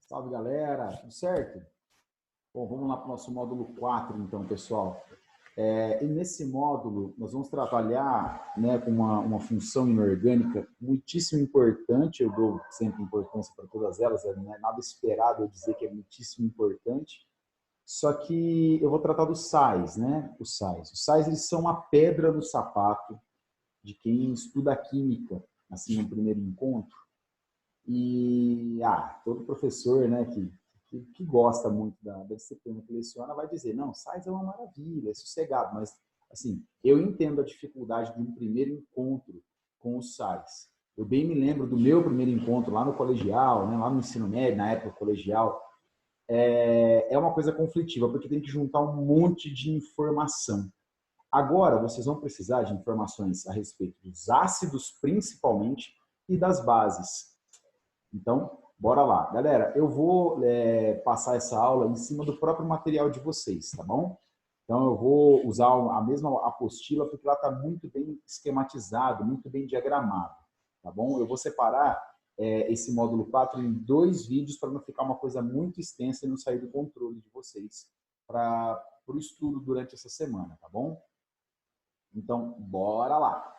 Salve, galera! Tudo certo? Bom, vamos lá para o nosso módulo 4, então, pessoal. E nesse módulo, nós vamos trabalhar, né, com uma função inorgânica muitíssimo importante. Eu dou sempre importância para todas elas, não é nada esperado eu dizer que é muitíssimo importante. Só que eu vou tratar dos sais, né? Os sais. Os sais, eles são a pedra no sapato de quem estuda química, assim, no primeiro encontro. E todo professor, né, que gosta muito da disciplina que leciona vai dizer, não, sais é uma maravilha, é sossegado, mas assim, eu entendo a dificuldade de um primeiro encontro com os sais. Eu bem me lembro do meu primeiro encontro lá no colegial, né, lá no ensino médio, na época colegial, é uma coisa conflitiva, porque tem que juntar um monte de informação. Agora, vocês vão precisar de informações a respeito dos ácidos, principalmente, e das bases. Então, bora lá. Galera, eu vou passar essa aula em cima do próprio material de vocês, tá bom? Então, eu vou usar a mesma apostila, porque lá está muito bem esquematizado, muito bem diagramado, tá bom? Eu vou separar esse módulo 4 em 2 vídeos para não ficar uma coisa muito extensa e não sair do controle de vocês para o estudo durante essa semana, tá bom? Então, bora lá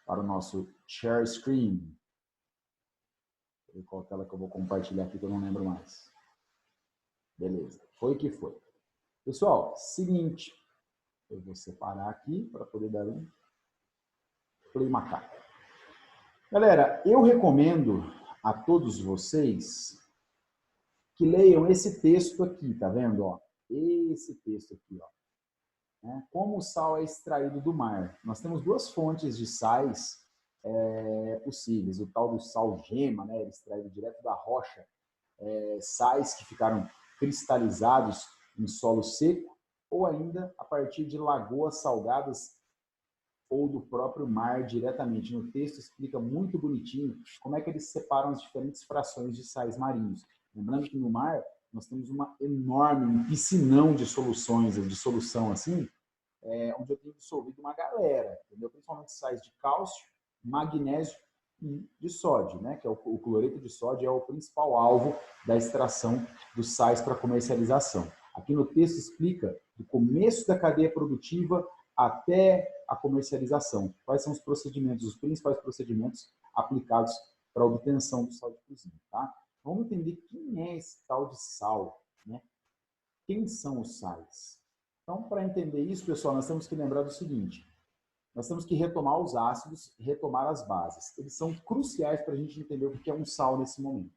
para o nosso share screen. Qual tela que eu vou compartilhar aqui que eu não lembro mais. Beleza, foi o que foi. Pessoal, seguinte, eu vou separar aqui para poder dar um play macaco. Galera, eu recomendo a todos vocês que leiam esse texto aqui, tá vendo? Ó, esse texto aqui, ó. Como o sal é extraído do mar. Nós temos 2 fontes de sais possíveis. O tal do sal gema, né, extraído direto da rocha, sais que ficaram cristalizados em solo seco, ou ainda a partir de lagoas salgadas ou do próprio mar diretamente. No texto explica muito bonitinho como é que eles separam as diferentes frações de sais marinhos. Lembrando que no mar nós temos um piscinão de soluções, de solução assim, onde eu tenho dissolvido uma galera, entendeu? Principalmente sais de cálcio, magnésio e de sódio, né? Que é o cloreto de sódio é o principal alvo da extração dos sais para comercialização. Aqui no texto explica do começo da cadeia produtiva até a comercialização. Quais são os procedimentos, os principais procedimentos aplicados para a obtenção do sal de cozinha, tá? Vamos entender quem é esse tal de sal, né? Quem são os sais? Então, para entender isso, pessoal, nós temos que lembrar do seguinte: nós temos que retomar os ácidos, retomar as bases. Eles são cruciais para a gente entender o que é um sal nesse momento.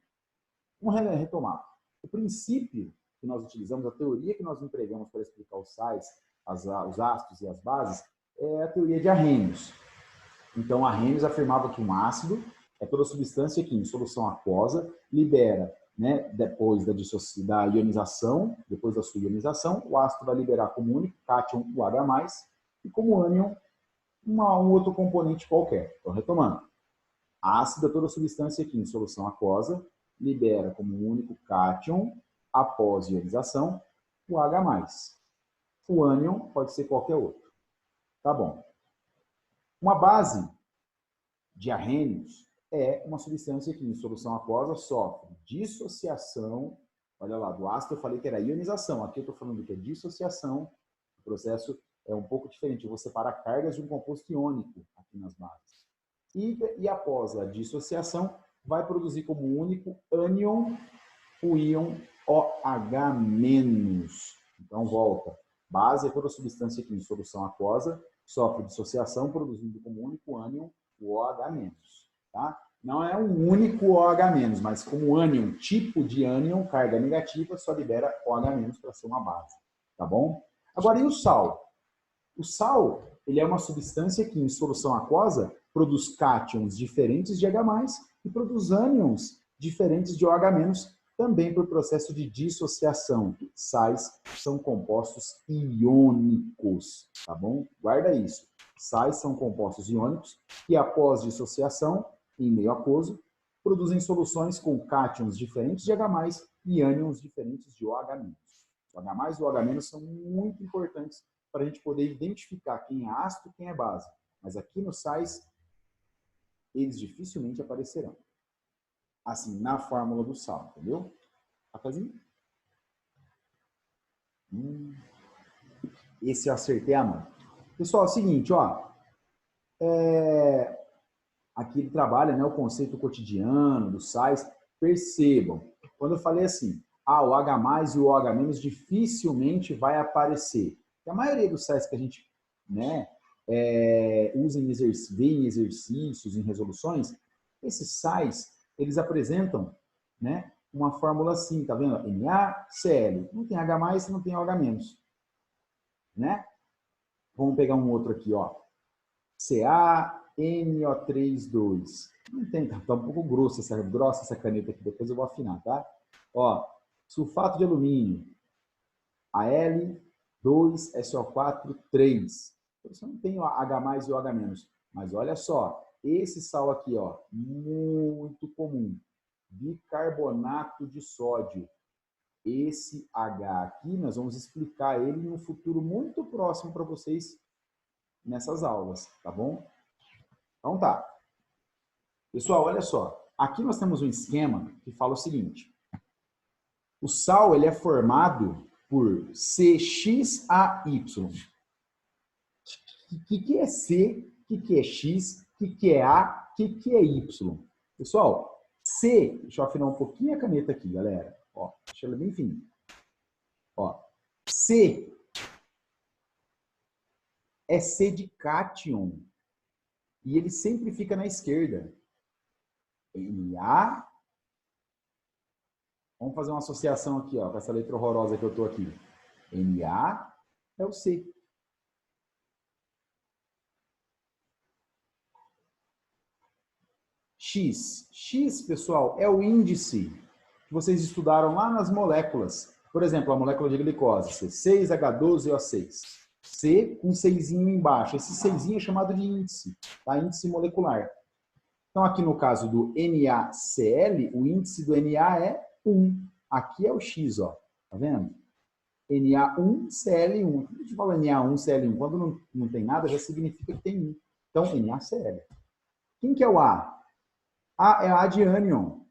Vamos retomar. O princípio que nós utilizamos, a teoria que nós empregamos para explicar os sais, os ácidos e as bases, é a teoria de Arrhenius. Então, Arrhenius afirmava que um ácido é toda substância que, em solução aquosa, libera, né, depois da ionização, depois da sua ionização, o ácido vai liberar como único cátion o H+, e como ânion um outro componente qualquer. Então, retomando. Ácido é toda substância que, em solução aquosa, libera como único cátion, após ionização, o H+. O ânion pode ser qualquer outro. Tá bom. Uma base de Arrhenius é uma substância que, em solução aquosa, sofre dissociação. Olha lá, do ácido eu falei que era ionização. Aqui eu estou falando que é dissociação. O processo é um pouco diferente. Eu vou separar cargas de um composto iônico aqui nas bases. E após a dissociação, vai produzir como único ânion o íon OH-. Então, volta. Base é toda substância que, em solução aquosa, sofre dissociação, produzindo como único ânion o OH-. Tá? Não é um único OH-, mas como ânion, tipo de ânion, carga negativa, só libera OH- para ser uma base. Tá bom? Agora, e o sal? O sal, ele é uma substância que, em solução aquosa, produz cátions diferentes de H+, e produz ânions diferentes de OH-, também por processo de dissociação. Sais são compostos iônicos, tá bom? Guarda isso. Sais são compostos iônicos que, após dissociação, em meio aquoso, produzem soluções com cátions diferentes de H+, e ânions diferentes de OH-. O H+, e o OH- são muito importantes para a gente poder identificar quem é ácido e quem é base. Mas aqui nos sais, eles dificilmente aparecerão. Assim, na fórmula do sal, entendeu? Cafezinho? Esse eu acertei a mão. Pessoal, é o seguinte, ó. Aqui ele trabalha, né, o conceito cotidiano dos sais. Percebam, quando eu falei assim, o H+, e o OH- dificilmente vai aparecer. Porque a maioria dos sais que a gente, né, usa em exercícios, em resoluções, esses sais, eles apresentam, né, uma fórmula assim, tá vendo? NaCl. Não tem H+, não tem OH-, né? Vamos pegar um outro aqui, ó. CaNO3,2. Não tem, tá um pouco grossa essa caneta aqui, depois eu vou afinar, tá? Ó, sulfato de alumínio, Al2SO4,3. Você não tem o H+ e o OH-. Mas olha só, esse sal aqui, ó, muito comum, bicarbonato de sódio. Esse H aqui, nós vamos explicar ele no futuro muito próximo para vocês nessas aulas, tá bom? Então tá. Pessoal, olha só. Aqui nós temos um esquema que fala o seguinte. O sal ele é formado por CXAY. O que é C? O que é X? O que é A? O que é Y? Pessoal, C, deixa eu afinar um pouquinho a caneta aqui, galera. Ó, deixa ela bem fininha. Ó, C é C de cátion. E ele sempre fica na esquerda. Na. Vamos fazer uma associação aqui, ó, com essa letra horrorosa que eu estou aqui. Na é o C. X. X, pessoal, é o índice que vocês estudaram lá nas moléculas. Por exemplo, a molécula de glicose, C6H12O6. C com 6 embaixo. Esse 6 é chamado de índice, tá? Índice molecular. Então, aqui no caso do NaCl, o índice do Na é 1. Aqui é o X, ó. Tá vendo? Na1Cl1. Quando a gente fala Na1Cl1, quando não tem nada, já significa que tem 1. Então, NaCl. Quem que é o A? A é a de ânion.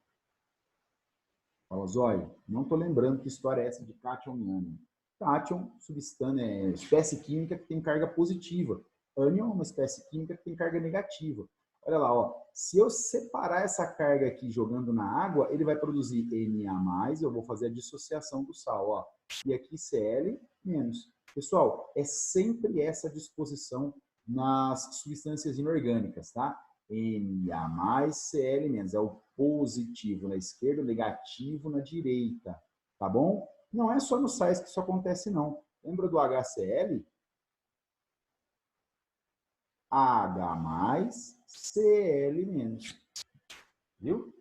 Fala, Zóio, não estou lembrando que história é essa de cátion e ânion. Cátion, substância, espécie química que tem carga positiva. Ânion é uma espécie química que tem carga negativa. Olha lá, ó. Se eu separar essa carga aqui jogando na água, ele vai produzir Na+, eu vou fazer a dissociação do sal, ó. E aqui Cl-. Pessoal, é sempre essa disposição nas substâncias inorgânicas, tá? Na+, Cl-. É o positivo na esquerda, o negativo na direita, tá bom? Não é só nos sais que isso acontece, não. Lembra do HCl? H+, Cl-. Viu?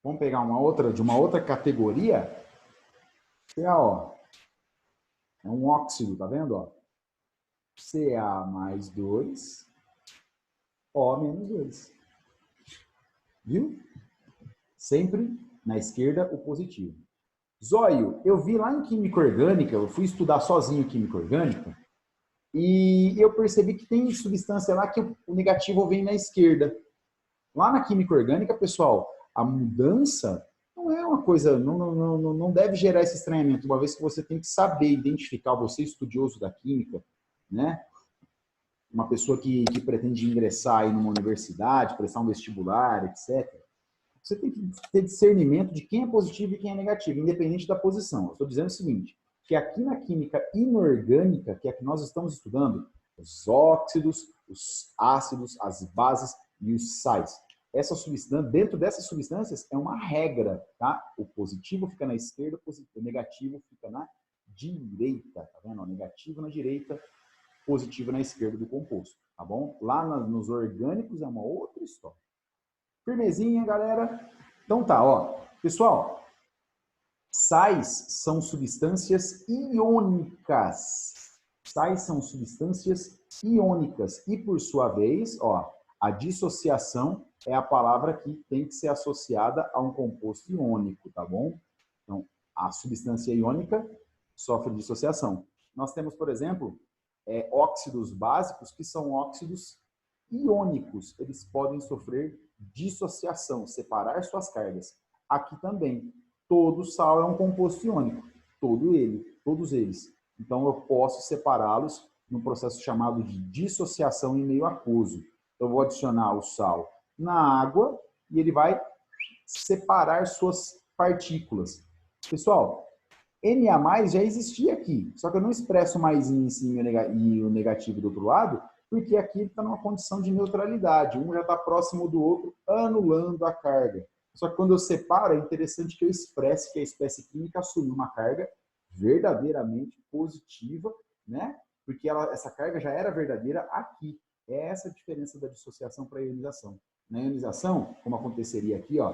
Vamos pegar de uma outra categoria. CaO. É um óxido, tá vendo? Ó? Ca+2, O-2. Viu? Sempre na esquerda o positivo. Zóio, eu vi lá em Química Orgânica, eu fui estudar sozinho Química Orgânica, e eu percebi que tem substância lá que o negativo vem na esquerda. Lá na Química Orgânica, pessoal, a mudança não é uma coisa, não deve gerar esse estranhamento, uma vez que você tem que saber identificar, você estudioso da química, né? Uma pessoa que pretende ingressar aí numa universidade, prestar um vestibular, etc. Você tem que ter discernimento de quem é positivo e quem é negativo, independente da posição. Eu estou dizendo o seguinte, que aqui na química inorgânica, que é a que nós estamos estudando, os óxidos, os ácidos, as bases e os sais. Essa substância, dentro dessas substâncias, é uma regra, tá? O positivo fica na esquerda, o negativo fica na direita, tá vendo? O negativo na direita, positivo na esquerda do composto, tá bom? Lá nos orgânicos é uma outra história. Firmezinha, galera? Então tá, ó. Pessoal, sais são substâncias iônicas. Sais são substâncias iônicas. E, por sua vez, ó, a dissociação é a palavra que tem que ser associada a um composto iônico, tá bom? Então, a substância iônica sofre dissociação. Nós temos, por exemplo, óxidos básicos que são óxidos iônicos. Eles podem sofrer dissociação, separar suas cargas. Aqui também, todo sal é um composto iônico, todos eles. Então, eu posso separá-los num processo chamado de dissociação em meio aquoso. Então, eu vou adicionar o sal na água e ele vai separar suas partículas. Pessoal, Na+ já existia aqui, só que eu não expresso mais em cima e o negativo do outro lado, porque aqui está numa condição de neutralidade. Um já está próximo do outro, anulando a carga. Só que quando eu separo, é interessante que eu expresse que a espécie química assume uma carga verdadeiramente positiva, né? Porque essa carga já era verdadeira aqui. É essa a diferença da dissociação para a ionização. Na ionização, como aconteceria aqui, ó,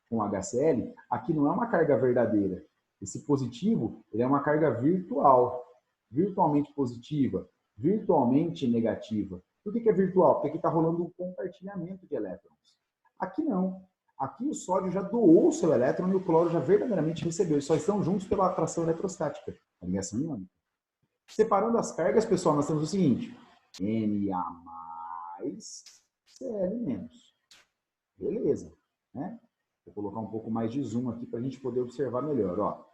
com HCl, aqui não é uma carga verdadeira. Esse positivo, ele é uma carga virtual, virtualmente positiva, virtualmente negativa. Por que é virtual? Porque aqui está rolando um compartilhamento de elétrons. Aqui não. Aqui o sódio já doou o seu elétron e o cloro já verdadeiramente recebeu. Eles só estão juntos pela atração eletrostática, a ligação iônica. Separando as cargas, pessoal, nós temos o seguinte: Na+, Cl-. Beleza, né? Vou colocar um pouco mais de zoom aqui para a gente poder observar melhor, ó.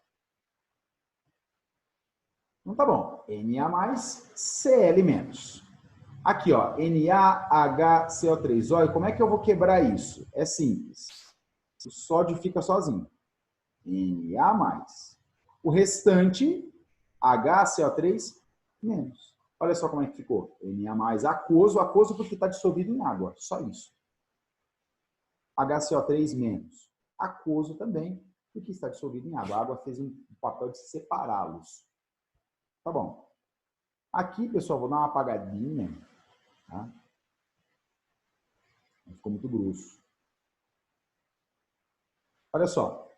Então tá bom. Na+, Cl-. Aqui, ó, NaHCO3. Olha, como é que eu vou quebrar isso? É simples. O sódio fica sozinho. Na+. O restante, HCO3-. Olha só como é que ficou. Na+ aquoso, aquoso porque está dissolvido em água. Só isso. HCO3-. Aquoso também, porque está dissolvido em água. A água fez um papel de separá-los. Tá bom. Aqui, pessoal, vou dar uma apagadinha. Tá? Ficou muito grosso. Olha só.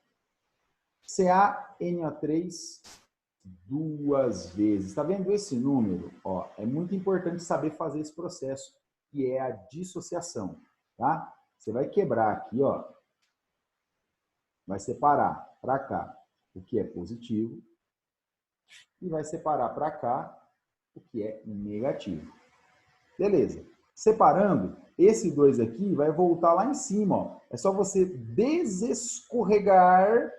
CaNO3 duas vezes. Está vendo esse número? Ó, é muito importante saber fazer esse processo, que é a dissociação. Tá? Você vai quebrar aqui, ó. Vai separar para cá o que é positivo e vai separar para cá o que é negativo. Beleza. Separando, esse 2 aqui vai voltar lá em cima. Ó. É só você desescorregar,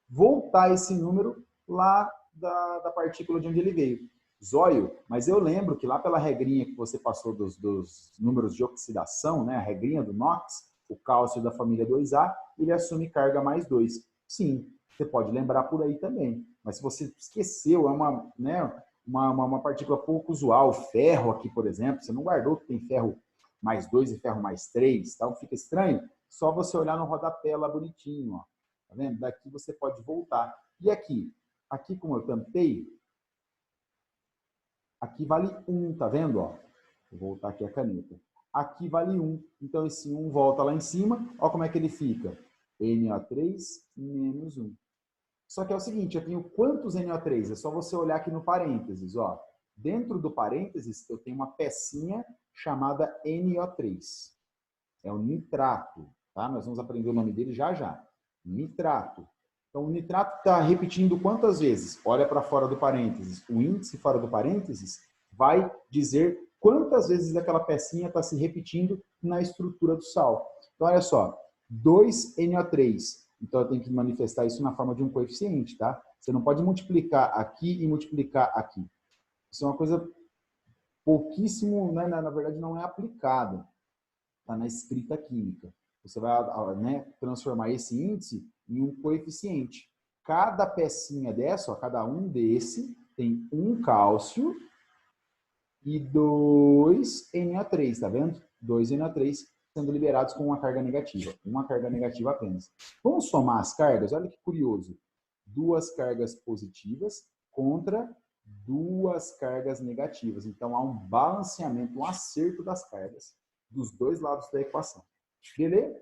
voltar esse número lá da partícula de onde ele veio. Zóio, mas eu lembro que lá pela regrinha que você passou dos números de oxidação, né, a regrinha do NOx, o cálcio da família 2A, ele assume carga mais 2. Sim, você pode lembrar por aí também. Mas se você esqueceu, é uma partícula pouco usual, ferro aqui, por exemplo, você não guardou que tem ferro mais 2 e ferro mais 3, tá? Fica estranho? Só você olhar no rodapé lá bonitinho, ó. Tá vendo? Daqui você pode voltar. E aqui? Aqui, como eu tampei, aqui vale 1, tá vendo? Ó? Vou voltar aqui a caneta. Aqui vale 1. Então, esse 1 volta lá em cima. Ó como é que ele fica. NO3 menos 1. Só que é o seguinte, eu tenho quantos NO3? É só você olhar aqui no parênteses. Ó. Dentro do parênteses, eu tenho uma pecinha chamada NO3. É o nitrato. Tá? Nós vamos aprender o nome dele já já. Nitrato. Então, o nitrato está repetindo quantas vezes? Olha para fora do parênteses. O índice fora do parênteses vai dizer quantas vezes aquela pecinha está se repetindo na estrutura do sal. Então, olha só. 2NO3. Então, eu tenho que manifestar isso na forma de um coeficiente, tá? Você não pode multiplicar aqui e multiplicar aqui. Isso é uma coisa pouquíssimo, né? Na verdade, não é aplicada. Está na escrita química. Você vai, né, transformar esse índice em um coeficiente. Cada pecinha dessa, ó, cada um desse, tem um cálcio e 2 NO3, tá vendo? 2 NO3 sendo liberados com uma carga negativa. Uma carga negativa apenas. Vamos somar as cargas? Olha que curioso. 2 cargas positivas contra 2 cargas negativas. Então, há um balanceamento, um acerto das cargas dos dois lados da equação. Beleza?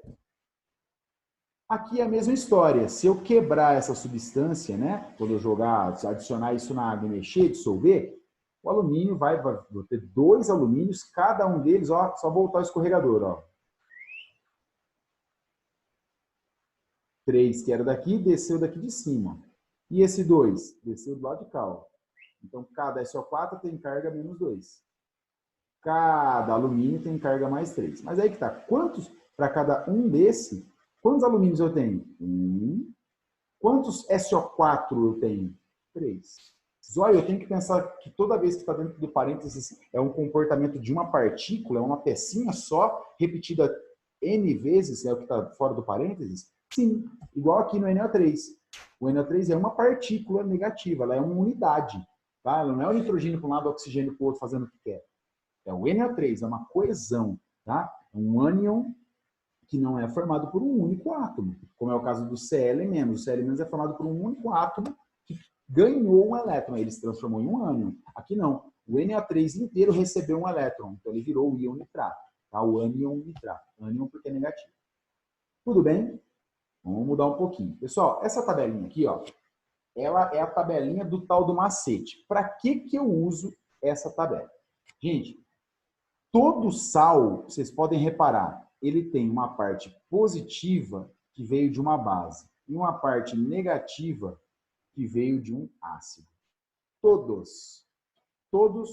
Aqui é a mesma história. Se eu quebrar essa substância, né? Quando eu jogar, adicionar isso na água e mexer, dissolver, o alumínio vai ter 2 alumínios, cada um deles, ó, só voltar ao escorregador, ó. 3 que era daqui, desceu daqui de cima. E esse 2, desceu do lado de cá, ó. Então, cada SO4 tem carga menos 2. Cada alumínio tem carga mais 3. Mas aí que tá. Quantos para cada um desse? Quantos alumínios eu tenho? 1, Quantos SO4 eu tenho? 3. Zóio, eu tenho que pensar que toda vez que está dentro do parênteses é um comportamento de uma partícula, é uma pecinha só, repetida N vezes, é o que está fora do parênteses? Sim, igual aqui no NO3. O NO3 é uma partícula negativa, ela é uma unidade. Tá? Ela não é o nitrogênio para um lado, o oxigênio para o outro, fazendo o que quer. É o NO3, é uma coesão. Tá? É um ânion que não é formado por um único átomo, como é o caso do Cl-. O Cl- é formado por um único átomo que ganhou um elétron, ele se transformou em um ânion. Aqui não, o NO3 inteiro recebeu um elétron, então ele virou o íon nitrato, tá? O ânion nitrato, ânion porque é negativo. Tudo bem? Vamos mudar um pouquinho. Pessoal, essa tabelinha aqui, ó, ela é a tabelinha do tal do macete. Para que eu uso essa tabela? Gente, todo sal, vocês podem reparar, ele tem uma parte positiva que veio de uma base e uma parte negativa que veio de um ácido. Todos. Todo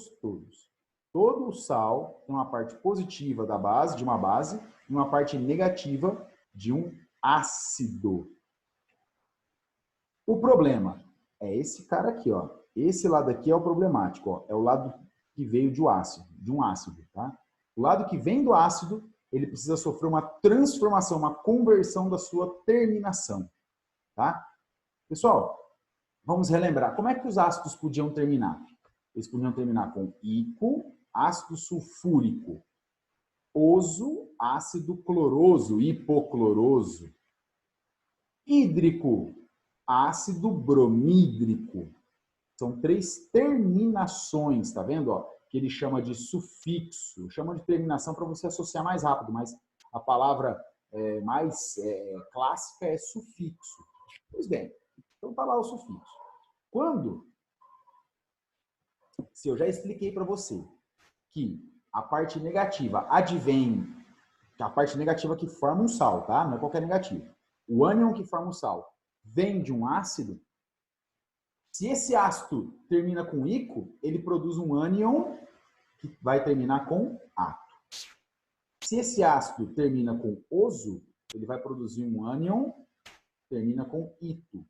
sal tem uma parte positiva da base, de uma base, e uma parte negativa de um ácido. O problema é esse cara aqui, ó. Esse lado aqui é o problemático, ó. É o lado que veio de um ácido, tá? O lado que vem do ácido, ele precisa sofrer uma transformação, uma conversão da sua terminação, tá? Pessoal, vamos relembrar. Como é que os ácidos podiam terminar? Eles podiam terminar com ico, ácido sulfúrico, oso, ácido cloroso, hipocloroso, hídrico, ácido bromídrico. São 3 terminações, tá vendo? Ó, que ele chama de sufixo. Chama de terminação para você associar mais rápido, mas a palavra mais clássica é sufixo. Pois bem, então tá lá o sufixo. Se eu já expliquei para você que a parte negativa advém, a parte negativa que forma um sal, tá? Não é qualquer negativo. O ânion que forma um sal vem de um ácido. Se esse ácido termina com ico, ele produz um ânion que vai terminar com ato. Se esse ácido termina com oso, ele vai produzir um ânion que termina com ito.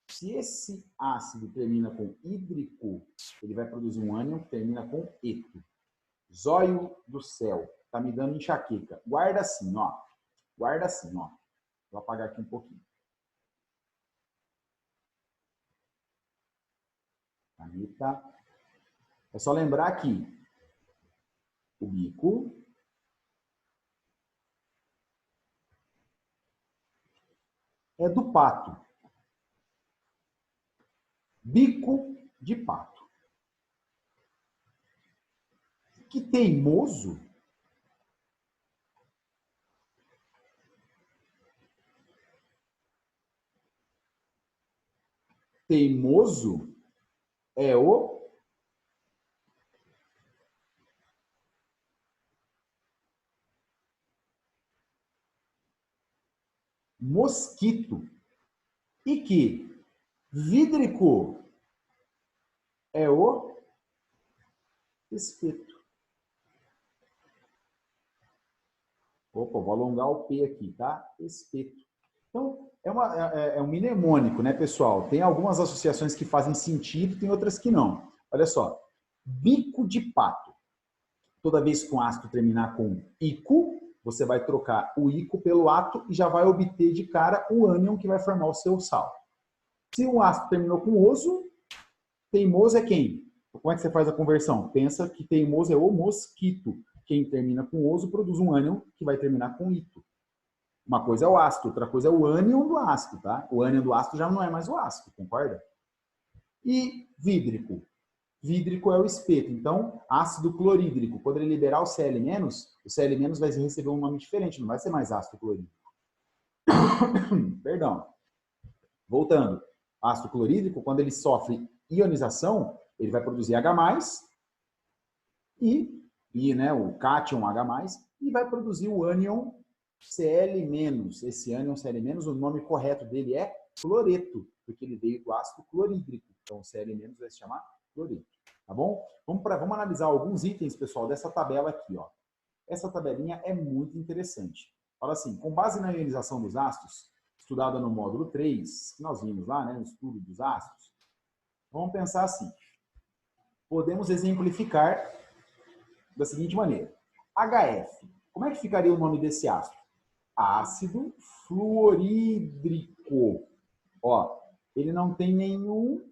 Se esse ácido termina com hídrico, ele vai produzir um ânion que termina com eto. Zóio do céu, tá me dando enxaqueca. Guarda assim, ó. Guarda assim, ó. Vou apagar aqui um pouquinho. Caneta. É só lembrar que o bico é do pato. Bico de pato. Que teimoso. Teimoso é o mosquito. E que vídrico é o espeto. Opa, vou alongar o P aqui, tá? Espeto. Então, é um mnemônico, né, pessoal? Tem algumas associações que fazem sentido, tem outras que não. Olha só. Bico de pato. Toda vez que um ácido terminar com ico, você vai trocar o ico pelo ato e já vai obter de cara o ânion que vai formar o seu sal. Se o ácido terminou com oso, teimoso é quem? Como é que você faz a conversão? Pensa que teimoso é o mosquito. Quem termina com oso produz um ânion que vai terminar com ito. Uma coisa é o ácido, outra coisa é o ânion do ácido, tá? O ânion do ácido já não é mais o ácido, concorda? E vídrico. Vídrico é o espeto. Então, ácido clorídrico. Quando ele liberar o Cl-, o Cl- vai receber um nome diferente, não vai ser mais ácido clorídrico. Perdão. Voltando. Ácido clorídrico, quando ele sofre ionização, ele vai produzir H+, e né, o cátion H+, e vai produzir o ânion Cl-. Esse ânion Cl-, o nome correto dele é cloreto, porque ele veio do ácido clorídrico. Então, o Cl- vai se chamar cloreto. Tá bom? Vamos analisar alguns itens, pessoal, dessa tabela aqui. Ó. Essa tabelinha é muito interessante. Fala assim, com base na ionização dos ácidos, estudada no módulo 3, que nós vimos lá, né, no estudo dos ácidos, vamos pensar assim. Podemos exemplificar da seguinte maneira. HF. Como é que ficaria o nome desse ácido? Ácido fluorídrico. Ó, ele não tem nenhum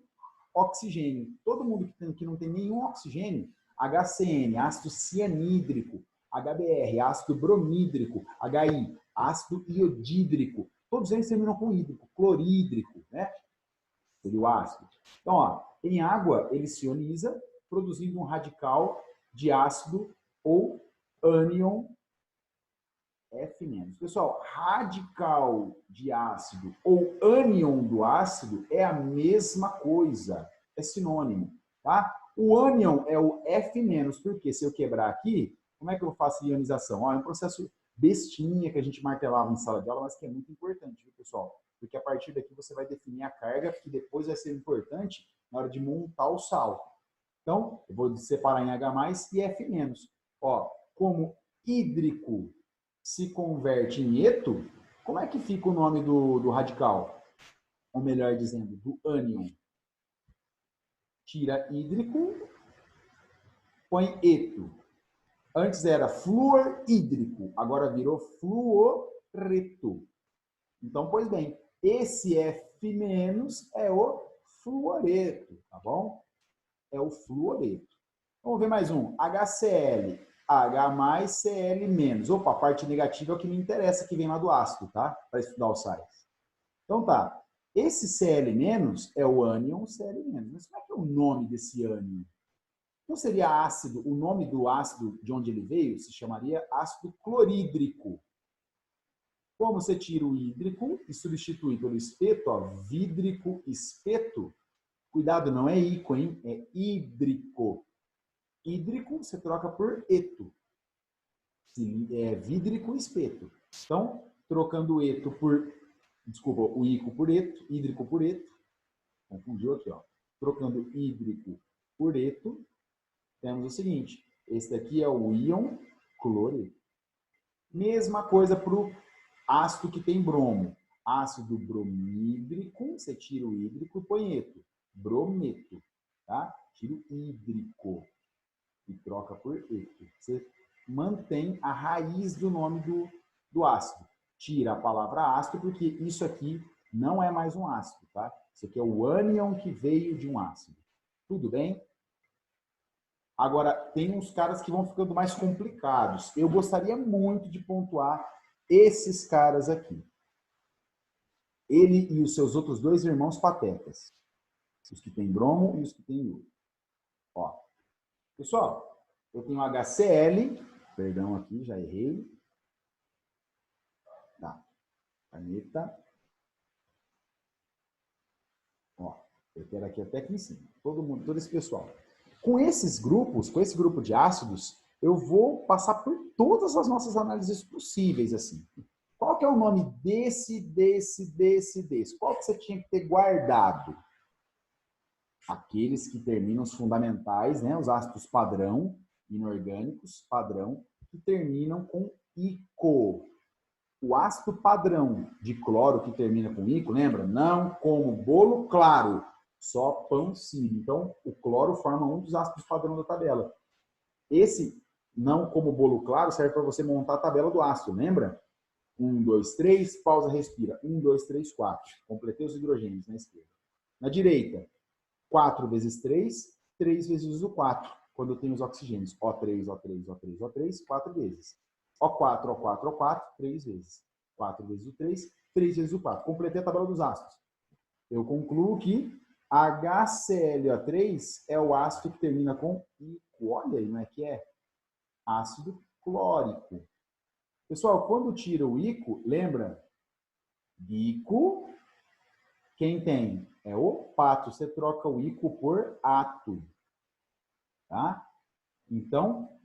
oxigênio. Todo mundo que não tem nenhum oxigênio, HCN, ácido cianídrico, HBr, ácido bromídrico, HI, ácido iodídrico. Todos eles terminam com hídrico, clorídrico, né? Seria o ácido. Então, ó, em água, ele se ioniza, produzindo um radical de ácido ou ânion F-. Pessoal, radical de ácido ou ânion do ácido é a mesma coisa, é sinônimo, tá? O ânion é o F-, porque se eu quebrar aqui, como é que eu faço ionização? Ó, é um processo bestinha que a gente martelava em sala de aula, mas que é muito importante, viu, pessoal? Porque a partir daqui você vai definir a carga, que depois vai ser importante na hora de montar o sal. Então, eu vou separar em H+, e F-. Ó, como hídrico se converte em eto, como é que fica o nome do radical? Ou melhor dizendo, do ânion. Tira hídrico, põe eto. Antes era fluorídrico, agora virou fluoreto. Então, pois bem, esse F- é o fluoreto, tá bom? É o fluoreto. Vamos ver mais um. HCl, H+, Cl-. Opa, a parte negativa é o que me interessa, que vem lá do ácido, tá? Para estudar os sais. Então tá. Esse Cl- é o ânion Cl-. Mas como é que é o nome desse ânion? Não seria ácido, o nome do ácido de onde ele veio se chamaria ácido clorídrico. Como você tira o hídrico e substitui pelo espeto, ó, vídrico espeto, cuidado, não é íco, hein? É hídrico. Hídrico você troca por eto. É vídrico espeto. Então, trocando o eto por, desculpa, o íco por eto, hídrico por eto, confundiu aqui, ó. Trocando hídrico por eto, temos o seguinte, esse daqui é o íon cloreto. Mesma coisa para o ácido que tem bromo. Ácido bromídrico, você tira o hídrico e põe eto. Brometo, tá? Tira o hídrico e troca por eto. Você mantém a raiz do nome do ácido. Tira a palavra ácido, porque isso aqui não é mais um ácido, tá? Isso aqui é o ânion que veio de um ácido. Tudo bem? Agora, tem uns caras que vão ficando mais complicados. Eu gostaria muito de pontuar esses caras aqui. Ele e os seus outros dois irmãos patetas. Os que têm bromo e os que têm iodo. Ó. Pessoal, eu tenho HCl. Perdão aqui, já errei. Tá. Caneta. Ó, eu quero aqui até aqui em cima. Todo mundo, todo esse pessoal. Com esses grupos, com esse grupo de ácidos, eu vou passar por todas as nossas análises possíveis, assim. Qual que é o nome desse? Qual que você tinha que ter guardado? Aqueles que terminam os fundamentais, né? Os ácidos padrão, inorgânicos, padrão, que terminam com ico. O ácido padrão de cloro que termina com ico, lembra? Não como bolo claro, só pão sírio. Então, o cloro forma um dos ácidos padrão da tabela. Esse não como bolo claro serve para você montar a tabela do ácido, lembra? 1, 2, 3, pausa, respira. 1, 2, 3, 4. Completei os hidrogênios na esquerda. Na direita, 4 vezes 3, 3 vezes o 4, quando eu tenho os oxigênios. O3, O3, O3, O3, 4 vezes. O4, O4, O4, 3 vezes. 4 vezes o 3, 3 vezes o 4. Completei a tabela dos ácidos. Eu concluo que HClO3 é o ácido que termina com ico. Olha aí, não é que é? Ácido clórico. Pessoal, quando tira o ico, lembra? Ico, quem tem? É o pato. Você troca o ico por ato. Tá? Então,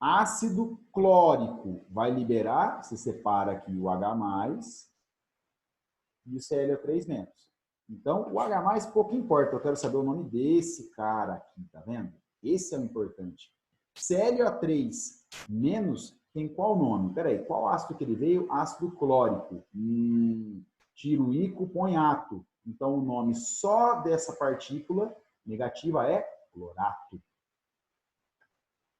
ácido clórico vai liberar, você separa aqui o H+, e o Cl3-. Então, o H+, pouco importa, eu quero saber o nome desse cara aqui, tá vendo? Esse é o importante. ClO3-, tem qual nome? Peraí, qual ácido que ele veio? Ácido clórico. Tira o ico, põe ato. Então, o nome só dessa partícula negativa é clorato.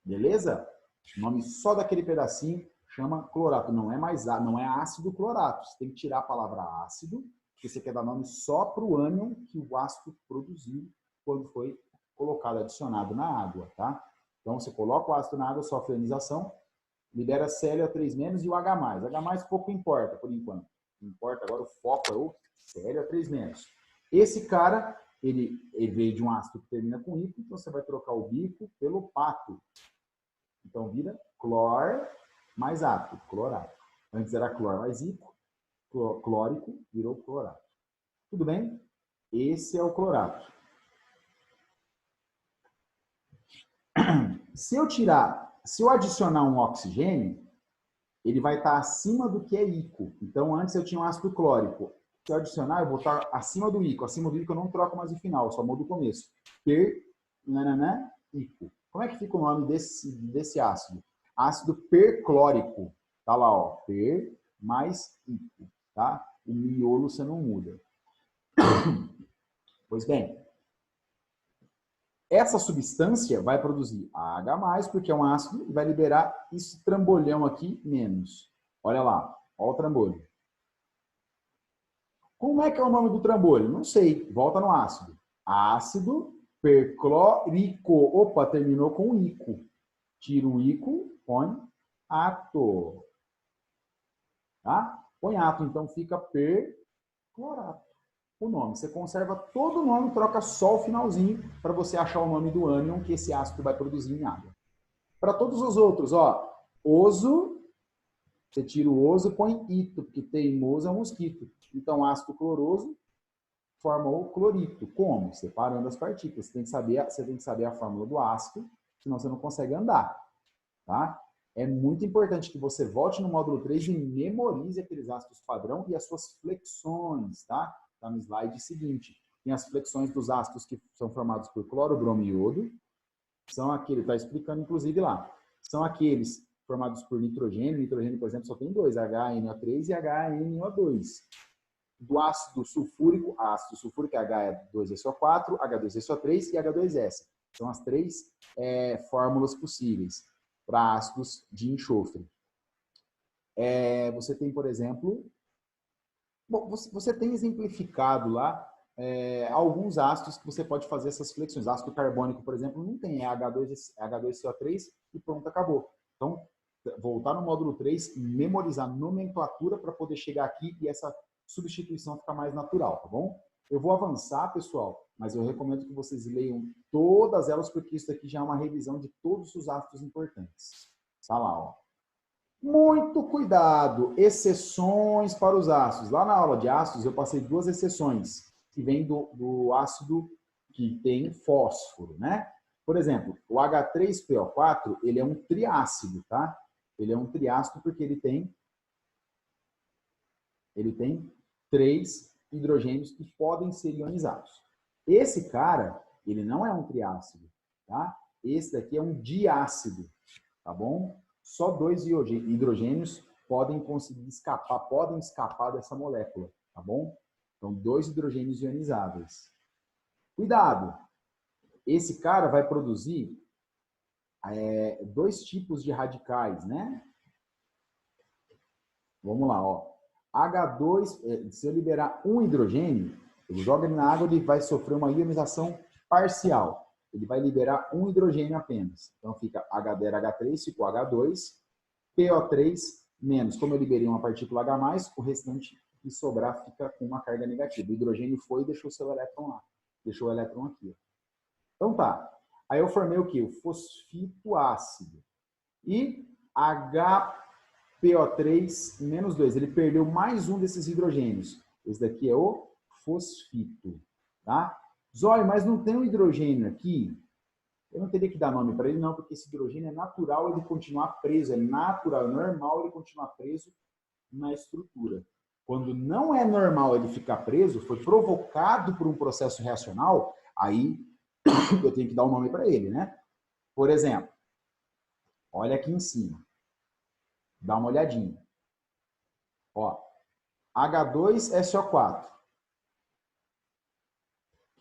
Beleza? O nome só daquele pedacinho chama clorato. Não é mais não é ácido clorato. Você tem que tirar a palavra ácido, porque você quer dar nome só para o ânion que o ácido produziu quando foi colocado, adicionado na água, tá? Então, você coloca o ácido na água, sofre ionização, libera ClO3- e o H+. H+, pouco importa, por enquanto. O que importa agora, o foco é o ClO3-. Esse cara, ele veio de um ácido que termina com ico, então você vai trocar o bico pelo pato. Então, vira clor mais ato, clorato. Antes era clor mais ico, clórico, virou clorato. Tudo bem? Esse é o clorato. Se eu adicionar um oxigênio, ele vai estar acima do que é ico. Então, antes eu tinha um ácido clórico. Se eu adicionar, eu vou estar acima do ico. Acima do ico eu não troco mais o final, só mudo o começo. Ico. Como é que fica o nome desse ácido? Ácido perclórico. Tá lá, ó. Per mais ico. Tá? O miolo você não muda. Pois bem, essa substância vai produzir H+, porque é um ácido, e vai liberar esse trambolhão aqui, menos. Olha lá, olha o trambolho. Como é que é o nome do trambolho? Não sei. Volta no ácido. Ácido perclórico. Opa, terminou com ico. Tira o ico, põe ato. Tá? Põe ato, então fica perclorato. O nome. Você conserva todo o nome, troca só o finalzinho para você achar o nome do ânion que esse ácido vai produzir em água. Para todos os outros, ó, oso, você tira o oso e põe ito, porque teimoso é um mosquito. Então, ácido cloroso forma o clorito. Como? Separando as partículas. Você tem que saber a fórmula do ácido, senão você não consegue andar. Tá? É muito importante que você volte no módulo 3 e memorize aqueles ácidos padrão e as suas flexões, tá? Tá no slide seguinte. Tem as flexões dos ácidos que são formados por cloro, bromo e iodo. São aqueles, está explicando inclusive lá. São aqueles formados por nitrogênio. Nitrogênio, por exemplo, só tem dois, HNO3 e HNO2. Do ácido sulfúrico é H2SO4, H2SO3 e H2S. São as três fórmulas possíveis para ácidos de enxofre. Você tem, por exemplo, você tem exemplificado lá alguns ácidos que você pode fazer essas flexões. Ácido carbônico, por exemplo, não tem, H2CO3 e pronto, acabou. Então, voltar no módulo 3 e memorizar nomenclatura para poder chegar aqui e essa substituição ficar mais natural, tá bom? Eu vou avançar, pessoal, mas eu recomendo que vocês leiam todas elas, porque isso aqui já é uma revisão de todos os ácidos importantes. Tá lá, ó. Muito cuidado, exceções para os ácidos. Lá na aula de ácidos eu passei duas exceções, que vêm do ácido que tem fósforo, né? Por exemplo, o H3PO4, ele é um triácido, tá? Ele é um triácido porque ele tem 3 hidrogênios que podem ser ionizados. Esse cara, ele não é um triácido, tá? Esse daqui é um diácido, tá bom? Só 2 hidrogênios podem escapar dessa molécula, tá bom? Então, 2 hidrogênios ionizáveis. Cuidado! Esse cara vai produzir 2 tipos de radicais, né? Vamos lá, ó. H2, se eu liberar um hidrogênio, ele joga ele na água, ele vai sofrer uma ionização parcial. Ele vai liberar um hidrogênio apenas. Então fica H3 ficou H2, PO3 menos. Como eu liberei uma partícula H+, o restante que sobrar fica com uma carga negativa. O hidrogênio foi e deixou seu elétron lá. Deixou o elétron aqui. Então tá. Aí eu formei o quê? O fosfito ácido. E HPO3 menos 2. Ele perdeu mais um desses hidrogênios. Esse daqui é o fosfito. Tá? Zóio, mas não tem um hidrogênio aqui? Eu não teria que dar nome para ele, não, porque esse hidrogênio é natural ele continuar preso. É natural, é normal ele continuar preso na estrutura. Quando não é normal ele ficar preso, foi provocado por um processo reacional, aí eu tenho que dar um nome para ele, né? Por exemplo, olha aqui em cima. Dá uma olhadinha. Ó, H2SO4.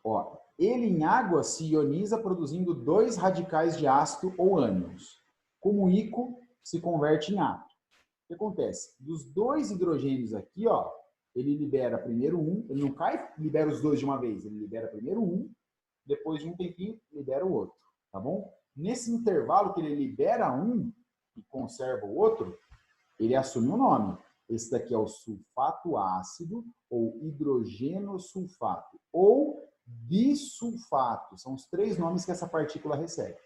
Ó, ele em água se ioniza produzindo 2 radicais de ácido ou ânions. Como íon se converte em átomo. O que acontece? Dos 2 hidrogênios aqui, ó, ele libera primeiro um, ele não cai e libera os 2 de uma vez, ele libera primeiro um, depois de um tempinho libera o outro, tá bom? Nesse intervalo que ele libera um e conserva o outro, ele assume um nome. Esse daqui é o sulfato ácido ou hidrogenosulfato ou bisulfato. São os 3 nomes que essa partícula recebe.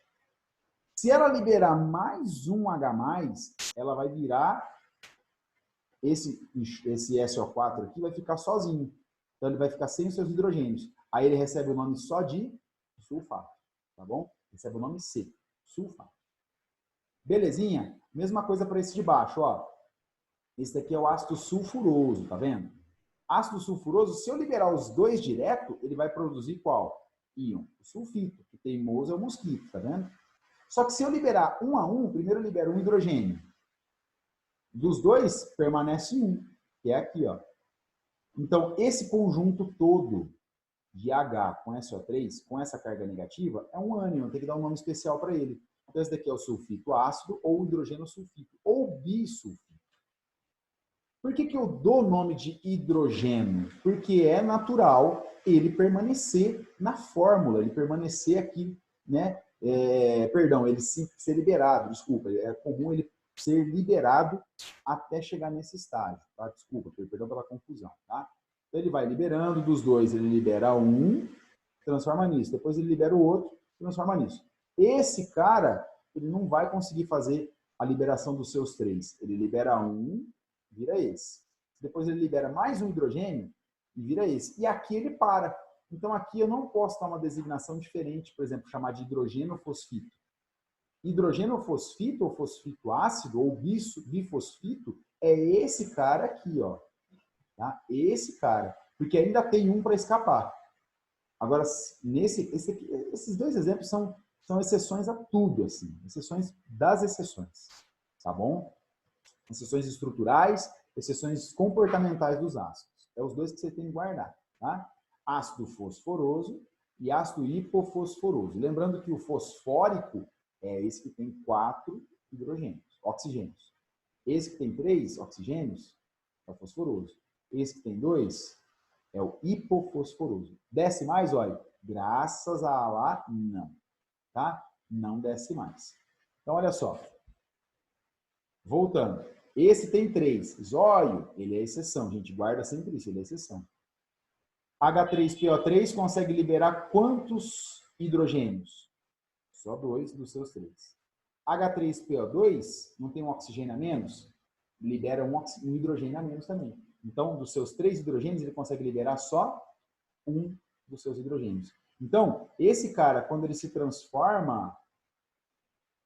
Se ela liberar mais um H+, ela vai virar esse SO4 aqui vai ficar sozinho. Então ele vai ficar sem os seus hidrogênios. Aí ele recebe o nome só de sulfato, tá bom? Recebe o nome C, sulfato. Belezinha? Mesma coisa para esse de baixo, ó. Esse daqui é o ácido sulfuroso, tá vendo? Ácido sulfuroso, se eu liberar os 2 direto, ele vai produzir qual? Íon, o sulfito, que teimoso é o mosquito, tá vendo? Só que se eu liberar um a um, primeiro eu libero um hidrogênio. Dos 2, permanece um, que é aqui, ó. Então, esse conjunto todo de H com SO3, com essa carga negativa, é um ânion, tem que dar um nome especial para ele. Então, esse daqui é o sulfito ácido, ou hidrogenosulfito, ou bisulfito. Por que eu dou o nome de hidrogênio? Porque é natural ele permanecer na fórmula, ele permanecer aqui, né? Ele ser liberado, desculpa, é comum ele ser liberado até chegar nesse estágio, tá? Desculpa, perdão pela confusão, tá? Então ele vai liberando dos 2, ele libera um, transforma nisso, depois ele libera o outro, transforma nisso. Esse cara, ele não vai conseguir fazer a liberação dos seus 3, ele libera um, vira esse. Depois ele libera mais um hidrogênio e vira esse. E aqui ele para. Então aqui eu não posso dar uma designação diferente, por exemplo, chamar de hidrogenofosfito. Hidrogenofosfito ou fosfito ácido ou bifosfito é esse cara aqui, ó. Tá? Esse cara. Porque ainda tem um para escapar. Agora, esses 2 exemplos são exceções a tudo, assim. Exceções das exceções. Tá bom? Exceções estruturais, exceções comportamentais dos ácidos. É os 2 que você tem que guardar, tá? Ácido fosforoso e ácido hipofosforoso. Lembrando que o fosfórico é esse que tem 4 hidrogênios, oxigênios. Esse que tem 3 oxigênios é o fosforoso. Esse que tem 2 é o hipofosforoso. Desce mais, olha, graças a lá, não. Tá? Não desce mais. Então, olha só. Voltando. Esse tem 3. Zóio, ele é exceção. A gente guarda sempre isso, ele é exceção. H3PO3 consegue liberar quantos hidrogênios? Só 2 dos seus 3. H3PO2 não tem um oxigênio a menos? Libera um hidrogênio a menos também. Então, dos seus 3 hidrogênios, ele consegue liberar só um dos seus hidrogênios. Então, esse cara, quando ele se transforma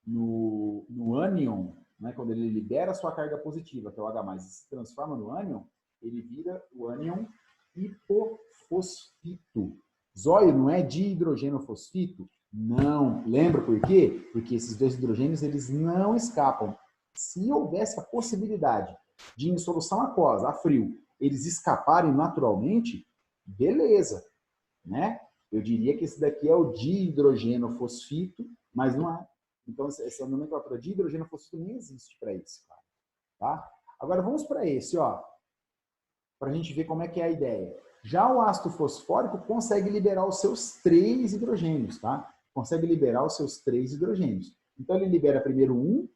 no ânion, né, quando ele libera a sua carga positiva, que é o H+, e se transforma no ânion, ele vira o ânion hipofosfito. Zóio não é dihidrogenofosfito? Não. Lembra por quê? Porque esses 2 hidrogênios, eles não escapam. Se houvesse a possibilidade de, em solução aquosa, a frio, eles escaparem naturalmente, beleza, né? Eu diria que esse daqui é o dihidrogenofosfito, mas não é. Então, essa nomenclatura de hidrogenofosfito nem existe para esse, cara, tá? Agora, vamos para esse, ó, para a gente ver como é que é a ideia. Já o ácido fosfórico consegue liberar os seus 3 hidrogênios, tá? Consegue liberar os seus 3 hidrogênios. Então, ele libera primeiro um,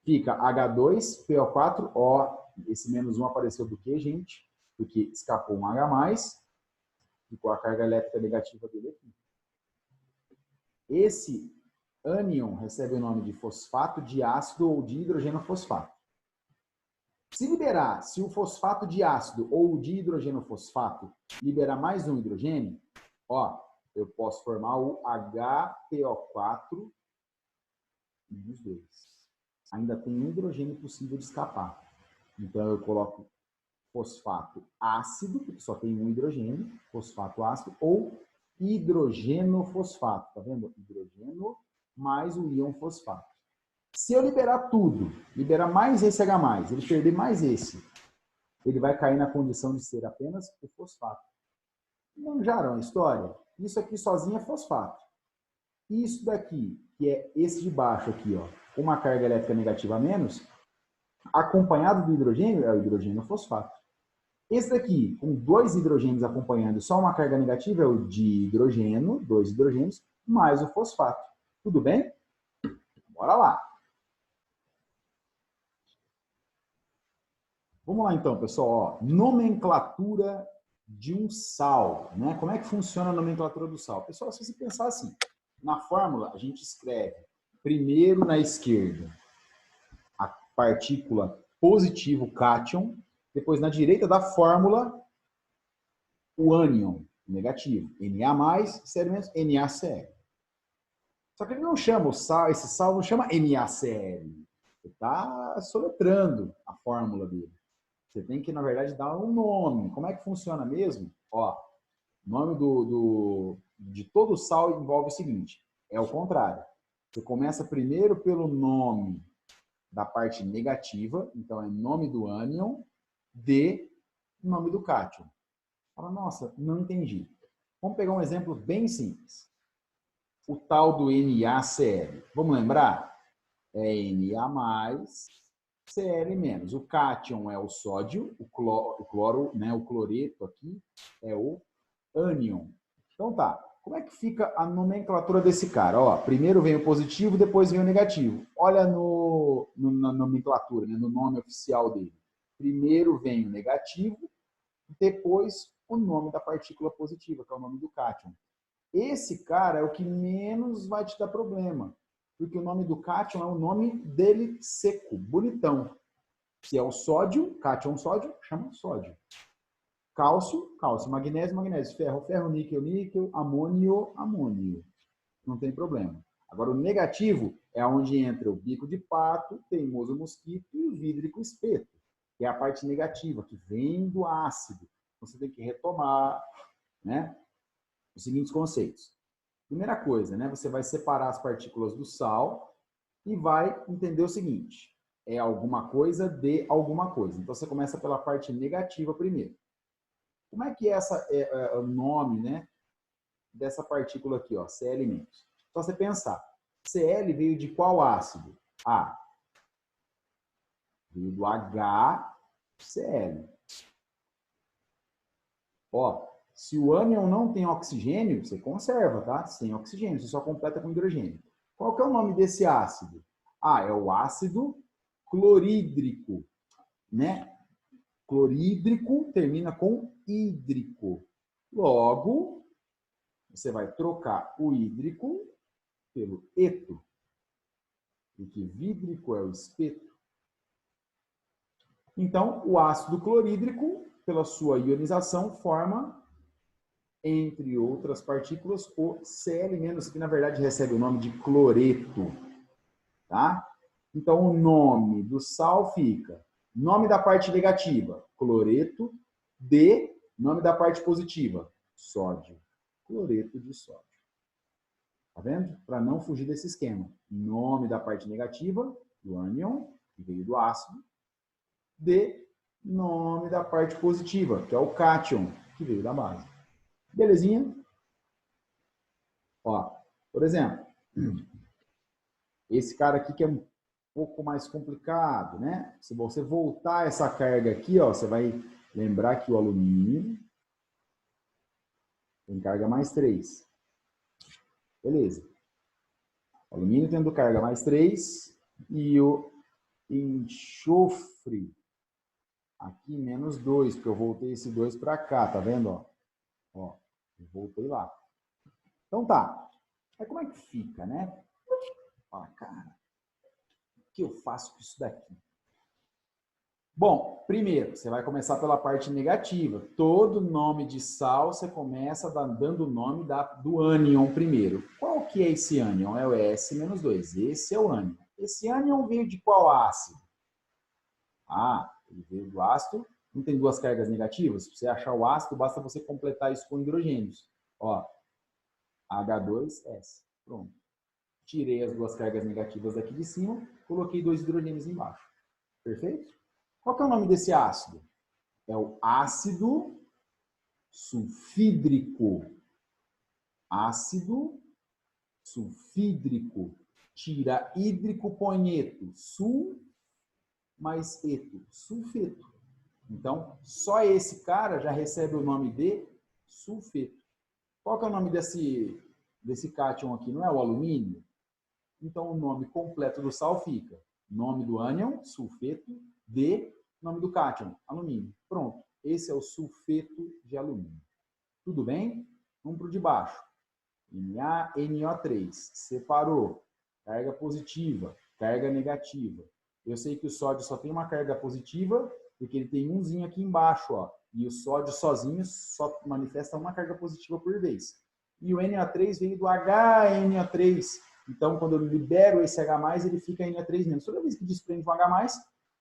fica H2PO4, esse menos 1 apareceu do que, gente? Porque escapou um H+, ficou a carga elétrica negativa dele aqui. Esse ânion recebe o nome de fosfato de ácido ou de hidrogenofosfato. Se o fosfato de ácido ou de hidrogenofosfato liberar mais um hidrogênio, ó, eu posso formar o HPO4 dos 2. Ainda tem um hidrogênio possível de escapar. Então eu coloco fosfato ácido, porque só tem um hidrogênio, fosfato ácido, ou hidrogenofosfato, tá vendo? Hidrogeno mais o íon fosfato. Se eu liberar tudo, liberar mais esse H+, ele perder mais esse, ele vai cair na condição de ser apenas o fosfato. Manjaram a história? Isso aqui sozinho é fosfato. Isso daqui, que é esse de baixo aqui, ó, uma carga elétrica negativa a menos, acompanhado do hidrogênio, é o hidrogênio fosfato. Esse daqui, com 2 hidrogênios acompanhando só uma carga negativa, é o dihidrogênio, 2 hidrogênios, mais o fosfato. Tudo bem? Bora lá. Vamos lá então, pessoal. Ó, nomenclatura de um sal, né? Como é que funciona a nomenclatura do sal? Pessoal, se você pensar assim, na fórmula a gente escreve primeiro na esquerda a partícula positivo cátion, depois na direita da fórmula o ânion negativo, Na+, Cl- NaCl. Só que ele não chama o sal, esse sal não chama NaCl. Você está soletrando a fórmula dele. Você tem que, na verdade, dar um nome. Como é que funciona mesmo? Ó, o nome de todo sal envolve o seguinte, é o contrário. Você começa primeiro pelo nome da parte negativa, então é nome do ânion, de nome do cátion. Fala, nossa, não entendi. Vamos pegar um exemplo bem simples. O tal do NaCl. Vamos lembrar? É Na+, Cl-. O cátion é o sódio, o cloro, né, o cloreto aqui é o ânion. Então tá, como é que fica a nomenclatura desse cara? Ó, primeiro vem o positivo, depois vem o negativo. Olha na nomenclatura, né, no nome oficial dele. Primeiro vem o negativo, depois o nome da partícula positiva, que é o nome do cátion. Esse cara é o que menos vai te dar problema, porque o nome do cátion é o nome dele seco, bonitão. Se é o sódio, cátion sódio, chama sódio. Cálcio, cálcio. Magnésio, magnésio. Ferro, ferro. Níquel, níquel. Amônio, amônio. Não tem problema. Agora, o negativo é onde entra o bico de pato, teimoso mosquito e o vídrico espeto, que é a parte negativa, que vem do ácido. Você tem que retomar, né, os seguintes conceitos. Primeira coisa, né, você vai separar as partículas do sal e vai entender o seguinte, é alguma coisa de alguma coisa. Então, você começa pela parte negativa primeiro. Como é que é o nome, né, dessa partícula aqui, ó, Cl-. Só você pensar, Cl veio de qual ácido? A. Veio do HCl. Ó, se o ânion não tem oxigênio, você conserva, tá? Sem oxigênio, você só completa com hidrogênio. Qual que é o nome desse ácido? Ah, é o ácido clorídrico, né? Clorídrico termina com hídrico. Logo, você vai trocar o hídrico pelo eto, porque vídrico é o espeto. Então, o ácido clorídrico, pela sua ionização, forma, entre outras partículas, o Cl-, que na verdade recebe o nome de cloreto. Tá? Então, o nome do sal fica nome da parte negativa, cloreto, de nome da parte positiva, sódio. Cloreto de sódio. Tá vendo? Para não fugir desse esquema. Nome da parte negativa, do ânion, que veio do ácido, de nome da parte positiva, que é o cátion, que veio da base. Belezinha? Ó, por exemplo, esse cara aqui que é um pouco mais complicado, né? Se você voltar essa carga aqui, ó, você vai lembrar que o alumínio tem carga mais 3. Beleza. O alumínio tendo carga mais 3 e o enxofre aqui menos 2, porque eu voltei esse 2 para cá, tá vendo? Ó, eu voltei lá. Então tá. Aí como é que fica, né? Fala, cara, o que eu faço com isso daqui? Bom, primeiro, você vai começar pela parte negativa. Todo nome de sal, você começa dando o nome do ânion primeiro. Qual que é esse ânion? É o S-2. Esse é o ânion. Esse ânion veio de qual ácido? Ah, ele veio do ácido. Não tem duas cargas negativas? Para você achar o ácido, basta você completar isso com hidrogênios. Ó, H2S. Pronto. tirei as duas cargas negativas daqui de cima, coloquei 2 hidrogênios embaixo. Perfeito? Qual que é o nome desse ácido? É o ácido sulfídrico. Ácido sulfídrico. Tira hídrico, põe eto. Sul mais eto. Sulfeto. Então, só esse cara já recebe o nome de sulfeto. Qual que é o nome desse cátion aqui? Não é o alumínio? Então, o nome completo do sal fica nome do ânion, sulfeto, de nome do cátion, alumínio. Pronto. Esse é o sulfeto de alumínio. Tudo bem? Vamos para o de baixo. NaNO3. Separou. Carga positiva, carga negativa. Eu sei que o sódio só tem uma carga positiva, porque ele tem umzinho aqui embaixo, ó. E o sódio sozinho só manifesta uma carga positiva por vez. E o NO3 veio do HNO3. Então, quando eu libero esse H+, ele fica NO3-. Toda vez que desprende um H+,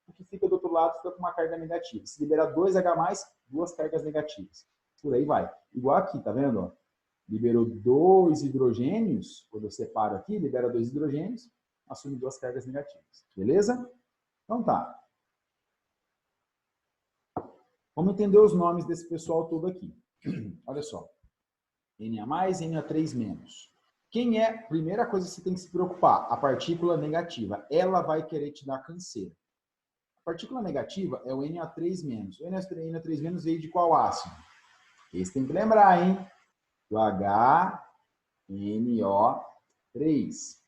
o que fica do outro lado fica com uma carga negativa. Se liberar 2 H+, 2 cargas negativas. Por aí vai. Igual aqui, tá vendo? Ó? Liberou 2 hidrogênios. Quando eu separo aqui, libera 2 hidrogênios, assume 2 cargas negativas. Beleza? Então tá. Vamos entender os nomes desse pessoal todo aqui. Olha só. Na+, NO3-. Quem é? Primeira coisa que você tem que se preocupar, a partícula negativa. Ela vai querer te dar canseira. A partícula negativa é o NO3-. O NO3- veio de qual ácido? Esse tem que lembrar, hein? Do HNO3.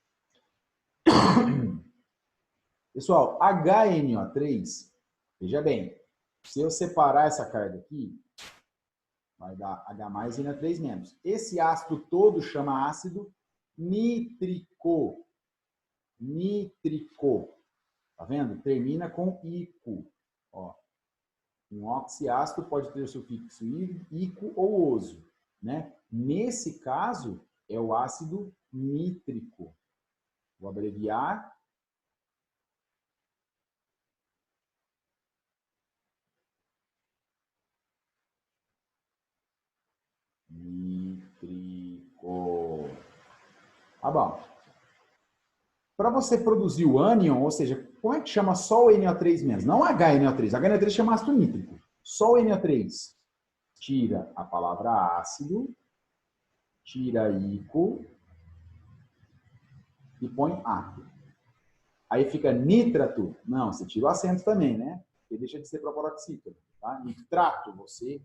Pessoal, HNO3, veja bem, se eu separar essa carga aqui, vai dar H+, NO3-. Esse ácido todo chama ácido nítrico. Nítrico. Tá vendo? Termina com ico. Ó. Um oxiácido pode ter o sufixo ico ou oso, né? Nesse caso, é o ácido nítrico. Vou abreviar. Nítrico. Tá bom. Para você produzir o ânion, ou seja, como é que chama só o NO3-? Não HNO3. HNO3 chama ácido nítrico. Só o NO3. Tira a palavra ácido, tira ico e põe ato. Aí fica nitrato. Não, você tira o acento também, né? Porque deixa de ser proparoxítona. Tá? Nitrato, você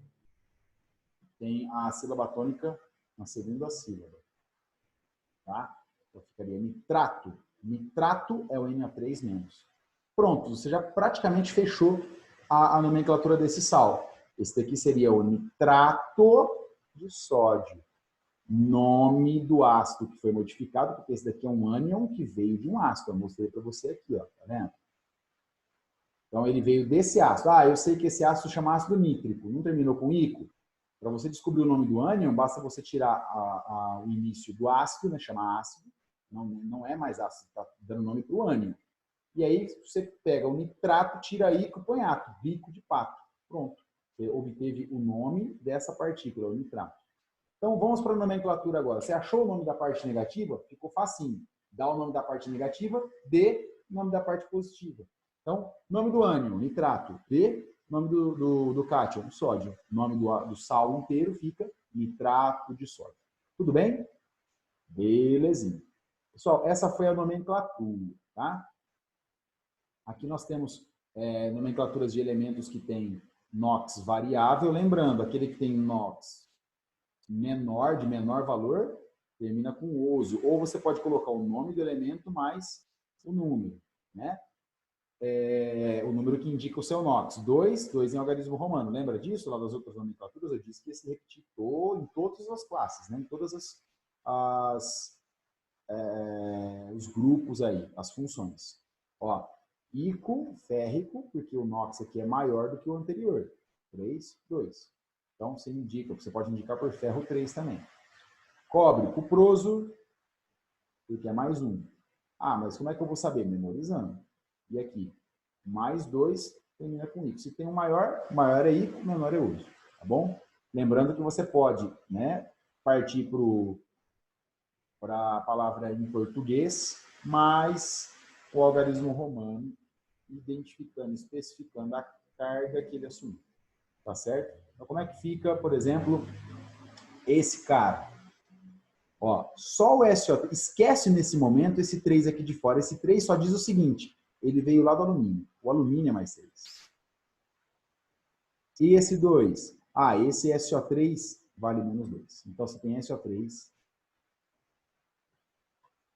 tem a sílaba tônica na segunda sílaba. Tá? Então ficaria nitrato. Nitrato é o NO3-. Pronto, você já praticamente fechou a nomenclatura desse sal. Esse daqui seria o nitrato de sódio. Nome do ácido que foi modificado, porque esse daqui é um ânion que veio de um ácido. Eu mostrei para você aqui, ó, tá vendo? Então, ele veio desse ácido. Ah, eu sei que esse ácido chama ácido nítrico. Não terminou com ico? Para você descobrir o nome do ânion, basta você tirar o início do ácido, né, chama ácido. Não é mais ácido, está dando nome para o ânion. E aí, você pega o nitrato, tira ico e põe ato, bico de pato. Pronto. Você obteve o nome dessa partícula, o nitrato. Então, vamos para a nomenclatura agora. Você achou o nome da parte negativa? Ficou facinho. Dá o nome da parte negativa, D, nome da parte positiva. Então, nome do ânion, nitrato, D, nome do cátion, sódio. Nome do sal inteiro fica nitrato de sódio. Tudo bem? Belezinha. Pessoal, essa foi a nomenclatura, tá? Aqui nós temos nomenclaturas de elementos que têm NOx variável. Lembrando, aquele que tem NOx menor, de menor valor, termina com oso. Ou você pode colocar o nome do elemento mais o número, né? O número que indica o seu NOx. 2 em algarismo romano. Lembra disso? Lá das outras nomenclaturas, eu disse que esse repetir em todas as classes, né? Em todas os grupos aí, as funções. Ó, ico, férrico, porque o NOx aqui é maior do que o anterior. 3, 2. Então, você pode indicar por ferro 3 também. Cobre, cuproso, porque é mais 1. Ah, mas como é que eu vou saber? Memorizando. E aqui, mais 2, termina com ico. Se tem um maior é ico, menor é oso. Tá bom? Lembrando que você pode, né, partir para o para a palavra em português, mais o algarismo romano, identificando, especificando a carga que ele assumiu. Tá certo? Então, como é que fica, por exemplo, esse cara? Ó, só o SO3, esquece nesse momento esse 3 aqui de fora. Esse 3 só diz o seguinte, ele veio lá do alumínio. O alumínio é mais 3. E esse 2? Ah, esse SO3 vale menos 2. Então, você tem SO3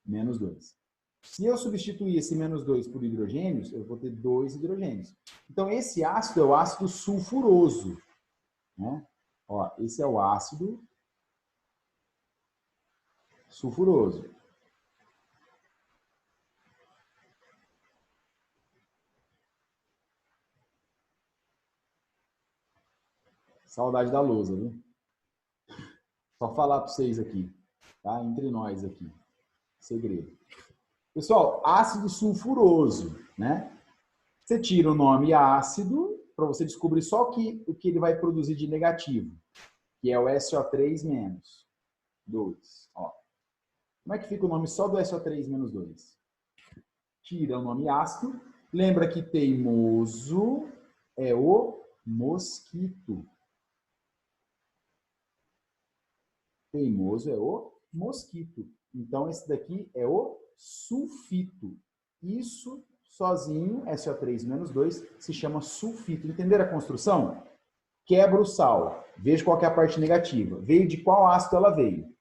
menos 2. Se eu substituir esse menos 2 por hidrogênios, eu vou ter 2 hidrogênios. Então, esse ácido é o ácido sulfuroso. Né? Ó, esse é o ácido sulfuroso. Saudade da lousa, viu? Só falar para vocês aqui, tá? Entre nós aqui. Segredo. Pessoal, ácido sulfuroso, né? Você tira o nome ácido para você descobrir só o que ele vai produzir de negativo, que é o SO3 menos 2. Ó. Como é que fica o nome só do SO3 menos 2? Tira o nome ácido. Lembra que teimoso é o mosquito. Teimoso é o mosquito. Então, esse daqui é o sulfito. Isso sozinho, SO3 menos 2, se chama sulfito. Entenderam a construção? Quebra o sal. Veja qual que é a parte negativa. Veio de qual ácido ela veio?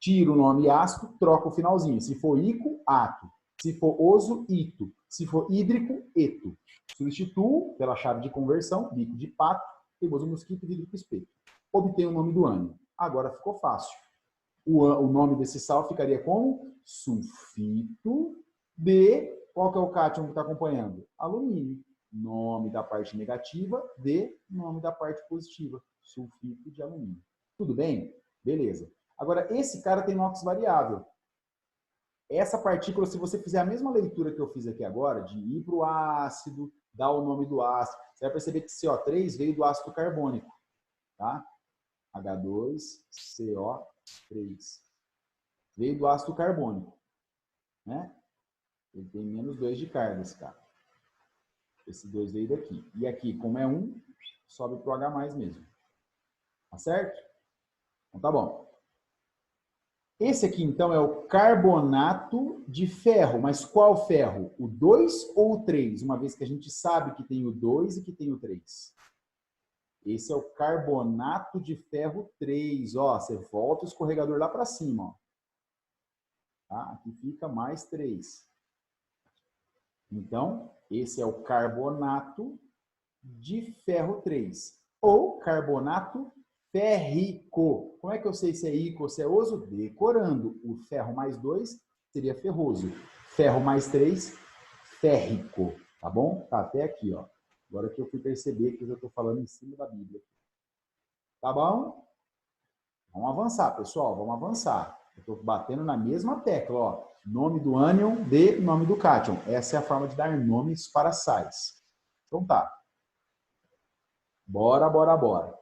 Tira o nome ácido, troca o finalzinho. Se for ico, ato. Se for oso, ito. Se for hídrico, eto. Substituo pela chave de conversão, bico de pato, teimoso mosquito, hídrico espeto. Obtenho o nome do ânion. Agora ficou fácil. O nome desse sal ficaria como sulfito de... Qual que é o cátion que está acompanhando? Alumínio. Nome da parte negativa de nome da parte positiva. Sulfito de alumínio. Tudo bem? Beleza. Agora, esse cara tem NOx variável. Essa partícula, se você fizer a mesma leitura que eu fiz aqui agora, de ir para o ácido, dar o nome do ácido, você vai perceber que CO3 veio do ácido carbônico. Tá? H2CO3. Veio do ácido carbônico. Né? Ele tem menos 2 de carga, esse cara. Esse 2 veio daqui. E aqui, como é 1, sobe para o H+ mesmo. Tá certo? Então tá bom. Esse aqui, então, é o carbonato de ferro. Mas qual ferro? O 2 ou o 3? Uma vez que a gente sabe que tem o 2 e que tem o 3. Esse é o carbonato de ferro 3. Ó, você volta o escorregador lá para cima. Ó. Tá? Aqui fica mais 3. Então, esse é o carbonato de ferro 3. Ou carbonato férrico. Como é que eu sei se é ico ou se é oso? Decorando. O ferro mais 2 seria ferroso. Ferro mais 3, férrico. Tá bom? Tá até aqui, ó. Agora que eu fui perceber que eu já estou falando em cima da Bíblia. Tá bom? Vamos avançar, pessoal. Vamos avançar. Eu estou batendo na mesma tecla, ó. Nome do ânion de nome do cátion. Essa é a forma de dar nomes para sais. Então tá. Bora, bora, bora.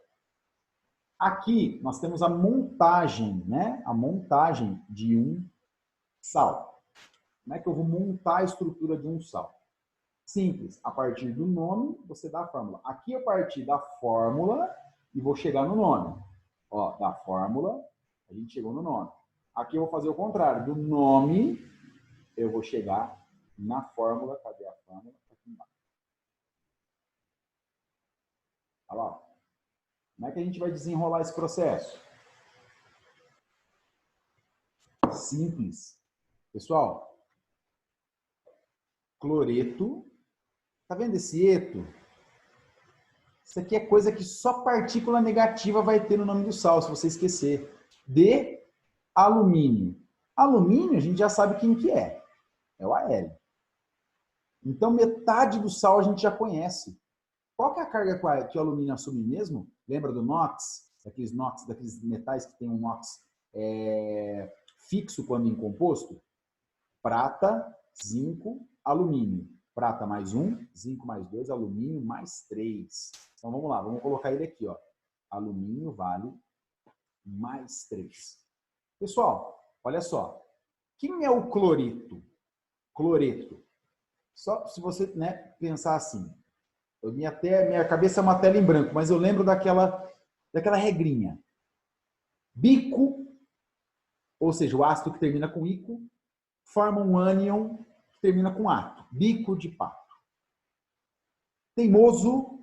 Aqui nós temos a montagem, né? A montagem de um sal. Como é que eu vou montar a estrutura de um sal? Simples. A partir do nome, você dá a fórmula. Aqui eu parti da fórmula e vou chegar no nome. Ó, da fórmula, a gente chegou no nome. Aqui eu vou fazer o contrário. Do nome, eu vou chegar na fórmula. Cadê a fórmula? Aqui embaixo. Olha lá. Como é que a gente vai desenrolar esse processo? Simples. Pessoal, cloreto. Tá vendo esse eto? Isso aqui é coisa que só partícula negativa vai ter no nome do sal, se você esquecer. De alumínio. Alumínio, a gente já sabe quem que é. É o Al. Então, metade do sal a gente já conhece. Qual que é a carga que o alumínio assume mesmo? Lembra do NOx? Daqueles metais que tem um NOx fixo quando em composto? Prata, zinco, alumínio. Prata mais 1, zinco mais 2, alumínio mais 3. Então vamos lá, vamos colocar ele aqui. Ó. Alumínio vale mais 3. Pessoal, Olha só. Quem é o cloreto? Cloreto. Só se você, né, pensar assim. Minha cabeça é uma tela em branco, mas eu lembro daquela regrinha. Bico, ou seja, o ácido que termina com ico, forma um ânion que termina com ato. Bico de pato. Teimoso,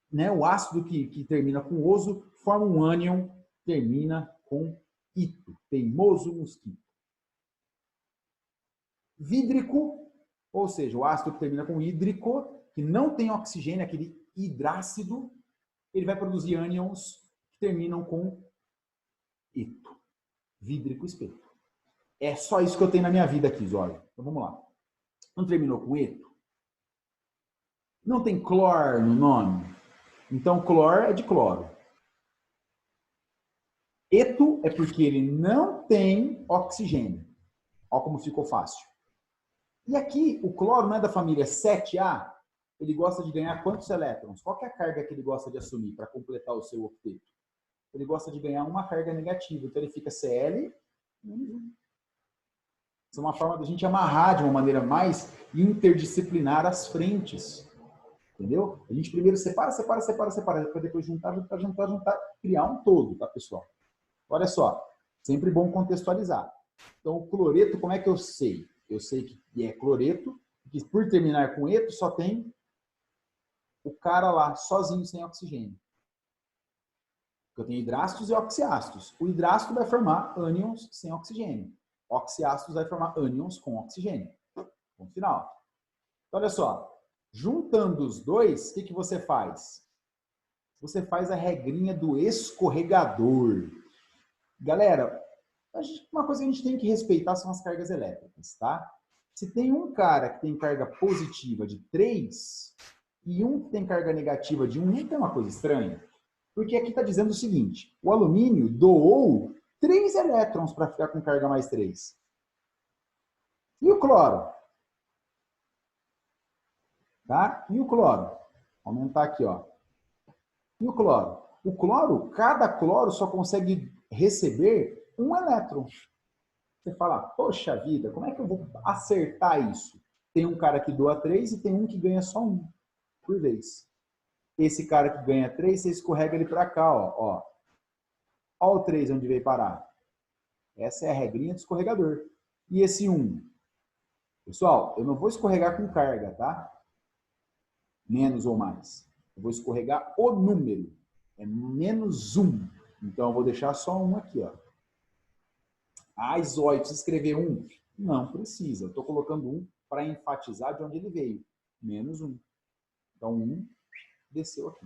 né, o ácido que termina com oso, forma um ânion que termina com ito. Teimoso mosquito. Vídrico, ou seja, o ácido que termina com hídrico, que não tem oxigênio, aquele hidrácido, ele vai produzir ânions que terminam com ito. Vídrico espeto. É só isso que eu tenho na minha vida aqui, Zóio. Então vamos lá. Não terminou com eto? Não tem clor no nome? Então clor é de cloro. Eto é porque ele não tem oxigênio. Olha como ficou fácil. E aqui, o cloro não é da família 7A? Ele gosta de ganhar quantos elétrons? Qual é a carga que ele gosta de assumir para completar o seu octeto? Ele gosta de ganhar uma carga negativa. Então ele fica Cl menos 1. Isso é uma forma da gente amarrar de uma maneira mais interdisciplinar as frentes. Entendeu? A gente primeiro separa, para depois juntar, criar um todo, tá, pessoal? Olha só, sempre bom contextualizar. Então, o cloreto, como é que eu sei? Eu sei que é cloreto, que por terminar com eto, só tem o cara lá, sozinho, sem oxigênio. Eu tenho hidrácidos e oxiácidos. O hidrácido vai formar ânions sem oxigênio. Oxiácidos vai formar ânions com oxigênio. Ponto final. Então, olha só. Juntando os dois, o que você faz? Você faz a regrinha do escorregador. Galera, uma coisa que a gente tem que respeitar são as cargas elétricas, tá? Se tem um cara que tem carga positiva de 3 e um que tem carga negativa de 1, não tem uma coisa estranha? Porque aqui está dizendo o seguinte, o alumínio doou 3 elétrons para ficar com carga mais 3. E o cloro? Tá? E o cloro? Vou aumentar aqui, ó. E o cloro? O cloro, cada cloro só consegue receber 1 elétron. Você fala, poxa vida, como é que eu vou acertar isso? Tem um cara que doa 3 e tem um que ganha só 1 por vez. Esse cara que ganha 3, você escorrega ele para cá, ó. Ó o 3 onde veio parar. Essa é a regrinha do escorregador. E esse 1? Pessoal, eu não vou escorregar com carga, tá? Menos ou mais. Eu vou escorregar o número. É menos 1. Então, eu vou deixar só 1 aqui, ó. Ah, Zóio, precisa escrever 1? Não precisa. Eu estou colocando 1 para enfatizar de onde ele veio. Menos 1. Então, 1 desceu aqui.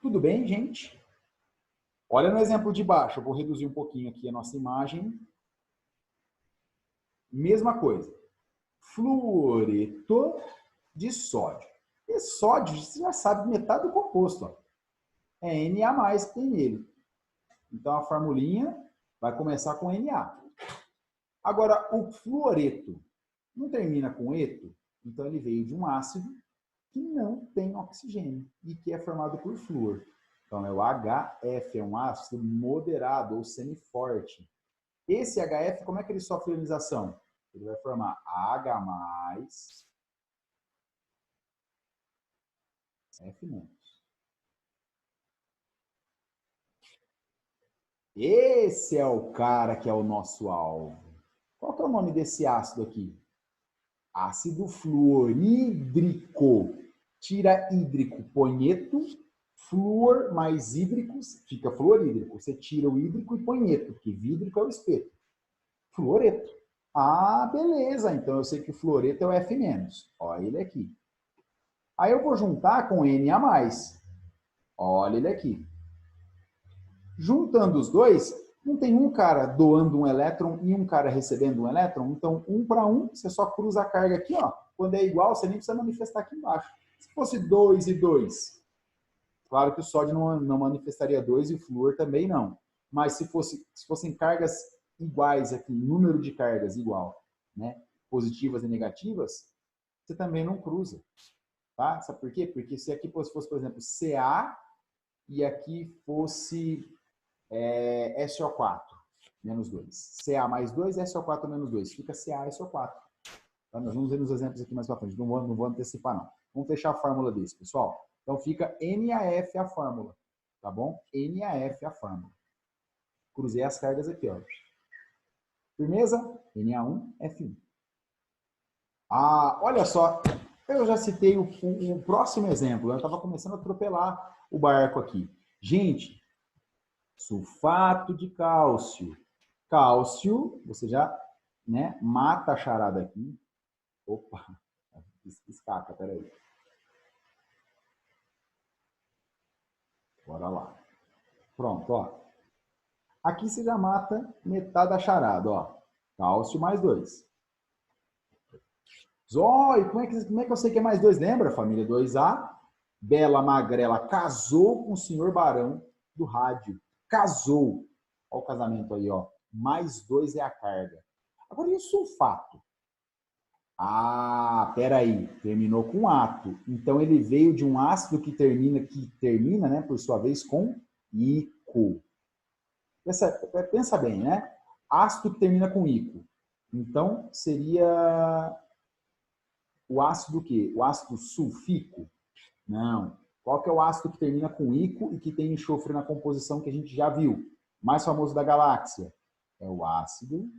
Tudo bem, gente? Olha no exemplo de baixo. Eu vou reduzir um pouquinho aqui a nossa imagem. Mesma coisa. Fluoreto de sódio. E sódio, você já sabe, metade do composto. Ó. É Na+, que tem nele. Então, a formulinha vai começar com Na. Agora, o fluoreto não termina com eto, então ele veio de um ácido que não tem oxigênio e que é formado por flúor. Então, é o HF, é um ácido moderado ou semiforte. Esse HF, como é que ele sofre ionização? Ele vai formar H+, F-. Esse é o cara que é o nosso alvo. Qual que é o nome desse ácido aqui? Ácido fluorídrico. Tira hídrico, põe eto, flúor mais hídricos, fica fluorídrico. Você tira o hídrico e põe eto, porque vídrico é o espeto. Fluoreto. Ah, beleza. Então eu sei que o fluoreto é o F-. Olha ele aqui. Aí eu vou juntar com Na+. Olha ele aqui. Juntando os dois, não tem um cara doando um elétron e um cara recebendo um elétron? Então, 1 para 1, você só cruza a carga aqui, ó. Quando é igual, você nem precisa manifestar aqui embaixo. Se fosse 2 e 2, claro que o sódio não manifestaria 2 e o flúor também não. Mas se fossem cargas iguais aqui, número de cargas igual, né? Positivas e negativas, você também não cruza. Tá? Sabe por quê? Porque se aqui fosse, por exemplo, Ca e aqui fosse SO4. menos 2. Ca mais 2, SO4 menos 2. Fica Ca, SO4. Tá? Nós vamos ver nos exemplos aqui mais para frente. Não vou antecipar, não. Vamos fechar a fórmula desse, pessoal. Então, fica NaF a fórmula. Tá bom? NaF a fórmula. Cruzei as cargas aqui, ó. Firmeza? Na1F1. Ah, olha só. Eu já citei o próximo exemplo. Eu estava começando a atropelar o barco aqui. Gente, sulfato de cálcio. Cálcio, você já, né, mata a charada aqui. Opa, escaca, peraí. Bora lá. Pronto, ó. Aqui você já mata metade da charada, ó. Cálcio mais 2. Zói, como é que eu sei que é mais 2? Lembra, família? 2A. Bela Magrela casou com o senhor Barão do rádio. Casou. Olha o casamento aí, ó. Mais 2 é a carga. Agora, e o sulfato? Ah, peraí. Terminou com ato. Então, ele veio de um ácido que termina, né, por sua vez, com ico. Pensa bem, né? Ácido que termina com ico. Então, seria o ácido o quê? O ácido sulfíco? Não. Qual que é o ácido que termina com ico e que tem enxofre na composição que a gente já viu? Mais famoso da galáxia. É o ácido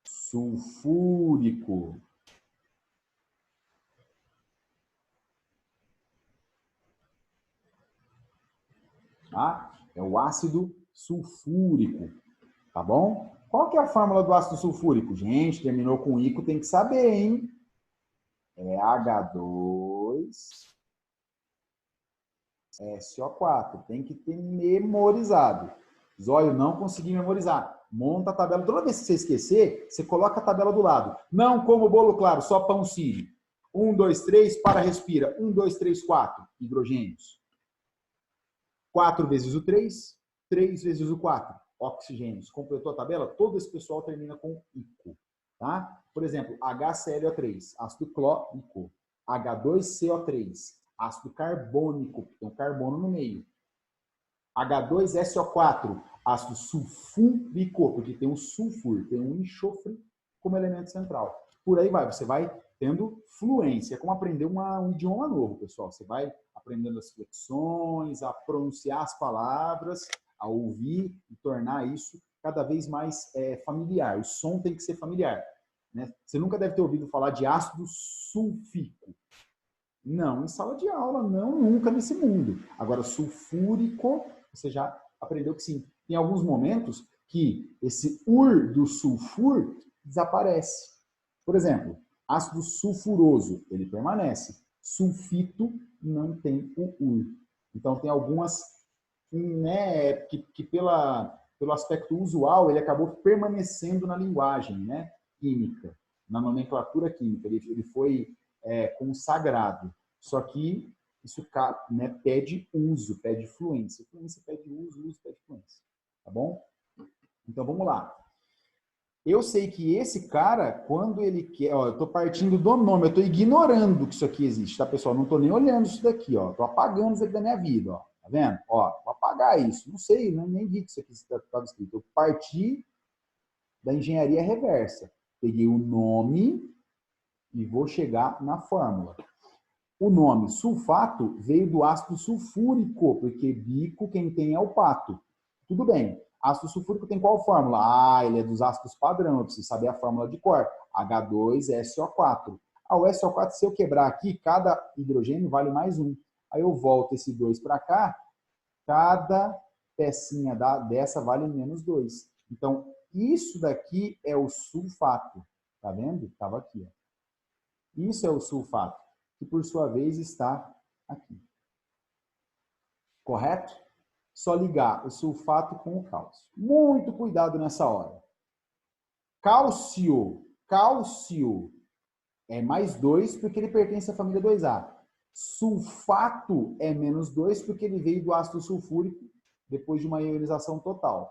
sulfúrico. Tá? É o ácido sulfúrico. Tá bom? Qual que é a fórmula do ácido sulfúrico? Gente, terminou com ico, tem que saber, hein? É H2SO4. Tem que ter memorizado. Zóio, não consegui memorizar. Monta a tabela. Toda vez que você esquecer, você coloca a tabela do lado. Não como bolo claro, só pão sírio. 1, 2, 3, para, respira. 1, 2, 3, 4. Hidrogênios. 4 vezes o 3, 3 vezes o 4. Oxigênios. Completou a tabela? Todo esse pessoal termina com ico. Tá? Por exemplo, HClO3, ácido clórico. H2CO3, ácido carbônico, tem um carbono no meio. H2SO4, ácido sulfúrico, porque tem um sulfuro, tem um enxofre como elemento central. Por aí vai, você vai tendo fluência. É como aprender um idioma novo, pessoal. Você vai aprendendo as flexões, a pronunciar as palavras, a ouvir e tornar isso cada vez mais familiar. O som tem que ser familiar. Né? Você nunca deve ter ouvido falar de ácido sulfírico. Não, em sala de aula, não, nunca nesse mundo. Agora, sulfúrico, você já aprendeu que sim. Tem alguns momentos que esse ur do sulfur desaparece. Por exemplo, ácido sulfuroso, ele permanece. Sulfito não tem o ur. Então, tem algumas, né, que pelo aspecto usual, ele acabou permanecendo na linguagem, né, química, na nomenclatura química. Ele foi consagrado. Só que isso, né, pede uso, pede fluência. Fluência pede uso, uso pede fluência. Tá bom? Então, vamos lá. Eu sei que esse cara, quando ele quer... Ó, eu estou partindo do nome, eu estou ignorando que isso aqui existe, tá, pessoal? Não estou nem olhando isso daqui, ó. Estou apagando isso aqui da minha vida, ó. Tá vendo? Ó, vou apagar isso. Não sei, nem vi que isso aqui estava escrito. Eu parti da engenharia reversa. Peguei o nome e vou chegar na fórmula. O nome sulfato veio do ácido sulfúrico, porque bico quem tem é o pato. Tudo bem. Ácido sulfúrico tem qual fórmula? Ah, ele é dos ácidos padrão, eu preciso saber a fórmula de cor. H2SO4. Ah, o SO4, se eu quebrar aqui, cada hidrogênio vale mais um. Aí eu volto esse 2 para cá, cada pecinha dessa vale menos 2. Então, isso daqui é o sulfato. Tá vendo? Estava aqui. Ó. Isso é o sulfato, que por sua vez está aqui. Correto? Só ligar o sulfato com o cálcio. Muito cuidado nessa hora. Cálcio é mais 2 porque ele pertence à família 2A. Sulfato é menos 2 porque ele veio do ácido sulfúrico depois de uma ionização total.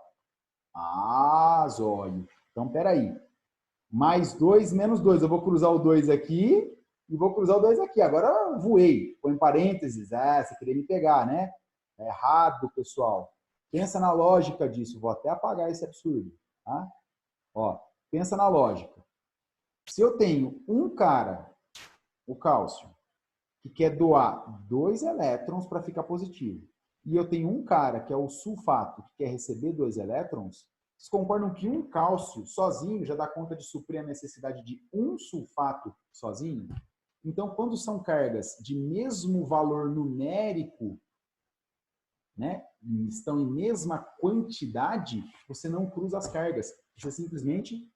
Ah, zóio. Então, peraí. Mais 2, menos 2. Eu vou cruzar o 2 aqui e vou cruzar o 2 aqui. Agora eu voei. Põe parênteses. Ah, você queria me pegar, né? É errado, pessoal. Pensa na lógica disso. Vou até apagar esse absurdo. Tá? Ó, pensa na lógica. Se eu tenho um cara, o cálcio, que quer doar 2 elétrons para ficar positivo, e eu tenho um cara, que é o sulfato, que quer receber 2 elétrons, vocês concordam que um cálcio sozinho já dá conta de suprir a necessidade de um sulfato sozinho? Então, quando são cargas de mesmo valor numérico, né, estão em mesma quantidade, você não cruza as cargas. Você simplesmente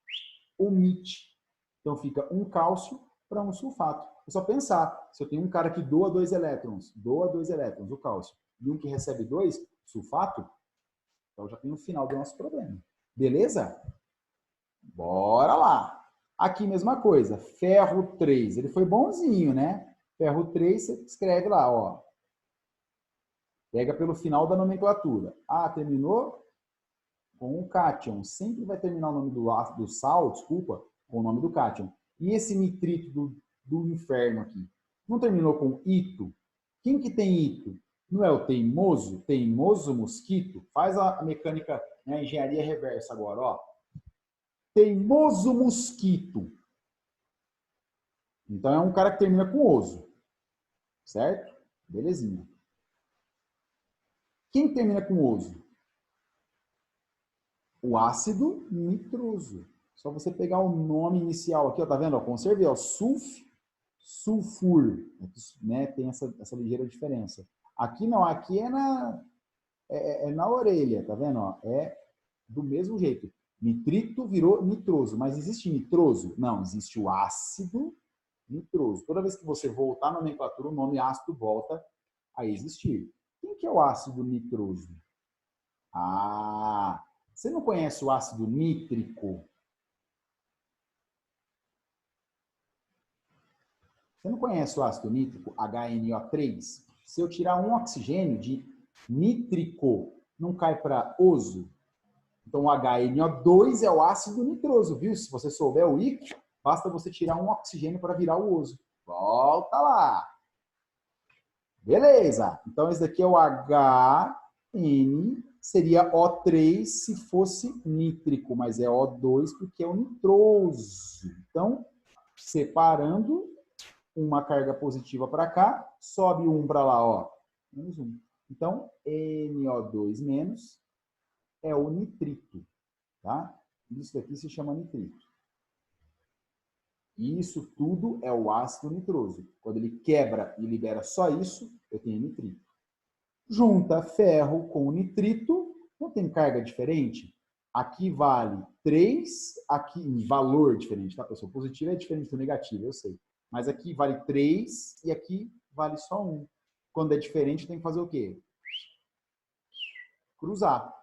omite. Então, fica um cálcio para um sulfato. É só pensar, se eu tenho um cara que doa 2 elétrons, o cálcio, e um que recebe 2, sulfato, então já tem o final do nosso problema. Beleza? Bora lá. Aqui, mesma coisa. Ferro 3. Ele foi bonzinho, né? Ferro 3, você escreve lá, ó. Pega pelo final da nomenclatura. Ah, terminou com o cátion. Sempre vai terminar o nome do sal, desculpa, com o nome do cátion. E esse nitrito do inferno aqui? Não terminou com ito? Quem que tem ito? Não é o teimoso? Teimoso mosquito? Faz a mecânica, né, a engenharia reversa agora, ó. Teimoso mosquito. Então é um cara que termina com oso. Certo? Belezinha. Quem termina com oso? O ácido nitroso. Só você pegar o nome inicial aqui, ó, tá vendo? Ó, conservei, ó, sulfur, né? Tem essa ligeira diferença. Aqui não, aqui é na orelha, tá vendo? Ó, é do mesmo jeito. Nitrito virou nitroso, mas existe nitroso? Não, existe o ácido nitroso. Toda vez que você voltar na nomenclatura, o nome ácido volta a existir. Quem que é o ácido nitroso? Ah, você não conhece o ácido nítrico? Você não conhece o ácido nítrico, HNO3? Se eu tirar um oxigênio de nítrico, não cai para oso? Então, o HNO2 é o ácido nitroso, viu? Se você souber o I, basta você tirar um oxigênio para virar o oso. Volta lá. Beleza. Então, esse daqui é o HN, seria O3 se fosse nítrico, mas é O2 porque é o nitroso. Então, separando uma carga positiva para cá, sobe um para lá, ó, menos 1. Então, NO2 menos é o nitrito, tá? Isso daqui se chama nitrito. E isso tudo é o ácido nitroso. Quando ele quebra e libera só isso, eu tenho nitrito. Junta ferro com nitrito, não tem carga diferente? Aqui vale 3, aqui em valor diferente, tá, pessoal? Positivo é diferente do negativo, eu sei. Mas aqui vale 3 e aqui vale só 1. Quando é diferente, tem que fazer o quê? Cruzar.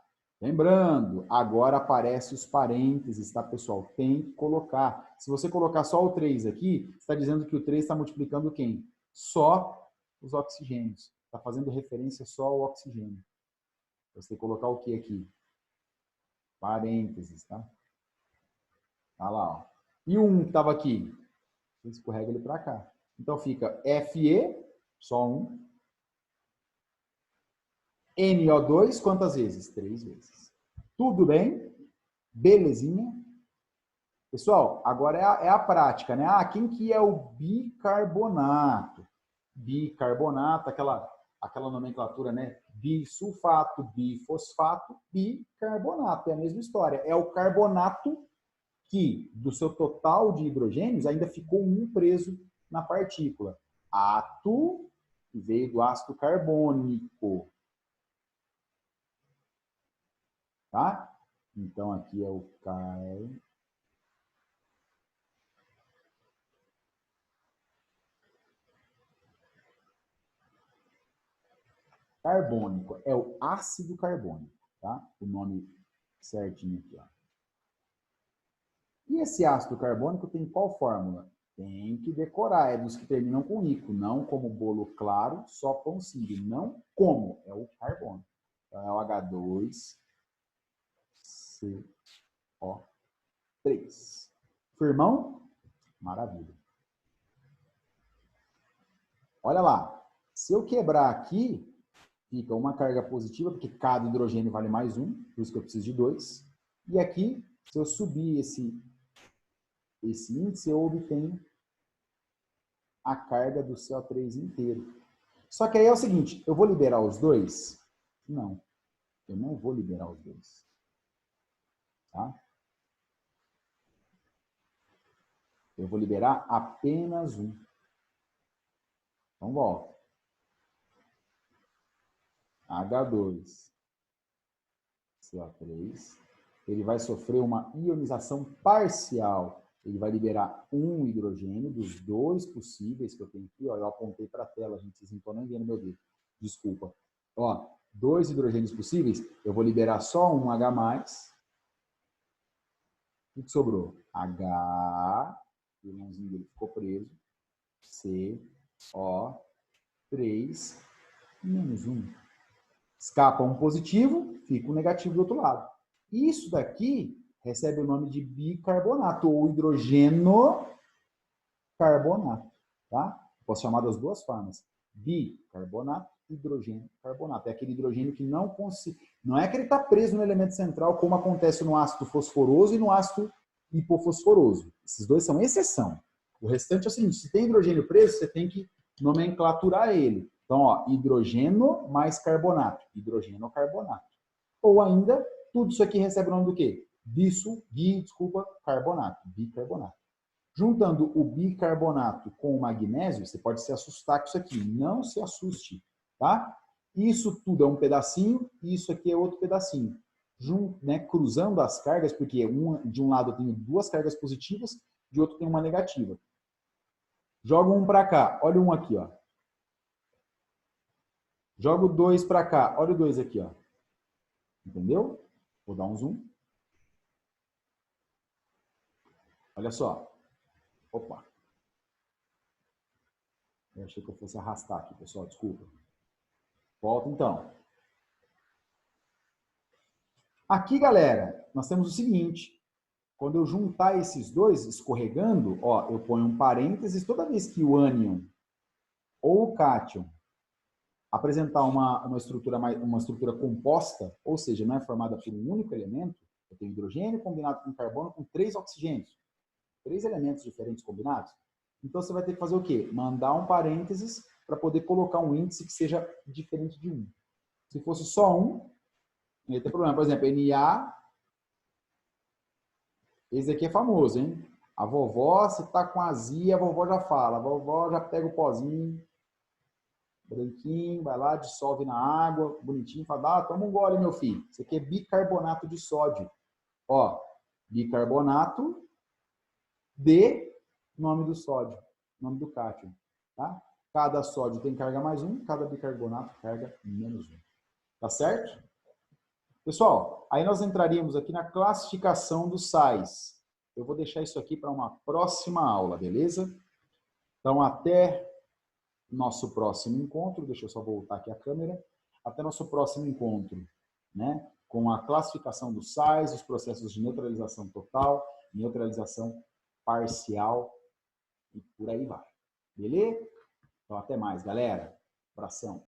Lembrando, agora aparece os parênteses, tá, pessoal? Tem que colocar. Se você colocar só o 3 aqui, está dizendo que o 3 está multiplicando quem? Só os oxigênios. Está fazendo referência só ao oxigênio. Você colocar o que aqui? Parênteses, tá? Tá lá, ó. E o 1 que estava aqui? Você escorrega ele para cá. Então fica Fe, só 1. NO2, quantas vezes? 3 vezes. Tudo bem? Belezinha? Pessoal, agora é a prática, né? Ah, quem que é o bicarbonato? Bicarbonato, aquela nomenclatura, né? Bisulfato, bifosfato, bicarbonato. É a mesma história. É o carbonato que, do seu total de hidrogênios, ainda ficou um preso na partícula. Ato, que veio do ácido carbônico. Tá? Então, aqui é o carbônico. É o ácido carbônico, tá? O nome certinho aqui, ó. E esse ácido carbônico tem qual fórmula? Tem que decorar, é dos que terminam com ico, não como bolo claro, só pão sírio, não como, é o carbono. Então é o H2CO3. Firmão? Maravilha. Olha lá, se eu quebrar aqui, fica uma carga positiva, porque cada hidrogênio vale mais um, por isso que eu preciso de 2. E aqui, se eu subir esse índice, eu obtenho a carga do CO3 inteiro. Só que aí é o seguinte, eu vou liberar os dois? Não, eu não vou liberar os dois. Tá? Eu vou liberar apenas um. Então, volta. H2, CO3, ele vai sofrer uma ionização parcial. Ele vai liberar um hidrogênio dos 2 possíveis que eu tenho aqui. Ó, eu apontei para a tela, gente, vocês não estão nem vendo meu dedo. Desculpa. Ó, 2 hidrogênios possíveis, eu vou liberar só um H+. O que sobrou? H, o irmãozinho dele ficou preso. CO3 menos 1. Escapa um positivo, fica um negativo do outro lado. Isso daqui recebe o nome de bicarbonato ou hidrogeno carbonato, tá? Posso chamar das duas formas. Bicarbonato, hidrogênio carbonato. É aquele hidrogênio que não é que ele está preso no elemento central, como acontece no ácido fosforoso e no ácido hipofosforoso. Esses dois são exceção. O restante é o seguinte, se tem hidrogênio preso, você tem que nomenclaturar ele. Então, ó, hidrogênio mais carbonato. Hidrogênio carbonato. Ou ainda, tudo isso aqui recebe o nome do quê? Carbonato. Bicarbonato. Juntando o bicarbonato com o magnésio, você pode se assustar com isso aqui. Não se assuste, tá? Isso tudo é um pedacinho e isso aqui é outro pedacinho. Cruzando as cargas, porque de um lado eu tenho 2 cargas positivas, de outro tem uma negativa. Jogo um para cá, olha um aqui, ó. Jogo 2 para cá, olha o 2 aqui, ó. Entendeu? Vou dar um zoom. Olha só. Opa. Eu achei que eu fosse arrastar aqui, pessoal, desculpa. Volta então. Aqui, galera, nós temos o seguinte. Quando eu juntar esses dois escorregando, ó, eu ponho um parênteses toda vez que o ânion ou o cátion apresentar uma estrutura composta, ou seja, não é formada por um único elemento, eu tenho hidrogênio combinado com carbono com 3 oxigênios. 3 elementos diferentes combinados. Então, você vai ter que fazer o quê? Mandar um parênteses para poder colocar um índice que seja diferente de 1. Se fosse só 1, não ia ter problema. Por exemplo, Na, esse aqui é famoso, hein? A vovó, se tá com azia, a vovó já fala. A vovó já pega o pozinho, branquinho, vai lá, dissolve na água, bonitinho, fala, toma um gole, meu filho. Isso aqui é bicarbonato de sódio. Ó, bicarbonato de nome do sódio, nome do cátion, tá? Cada sódio tem carga mais 1, cada bicarbonato carga menos 1. Tá certo? Pessoal, aí nós entraríamos aqui na classificação dos sais. Eu vou deixar isso aqui para uma próxima aula, beleza? Então, até nosso próximo encontro. Deixa eu só voltar aqui a câmera. Até nosso próximo encontro, né? Com a classificação dos sais, os processos de neutralização total, neutralização parcial e por aí vai. Beleza? Então, até mais, galera. Abração.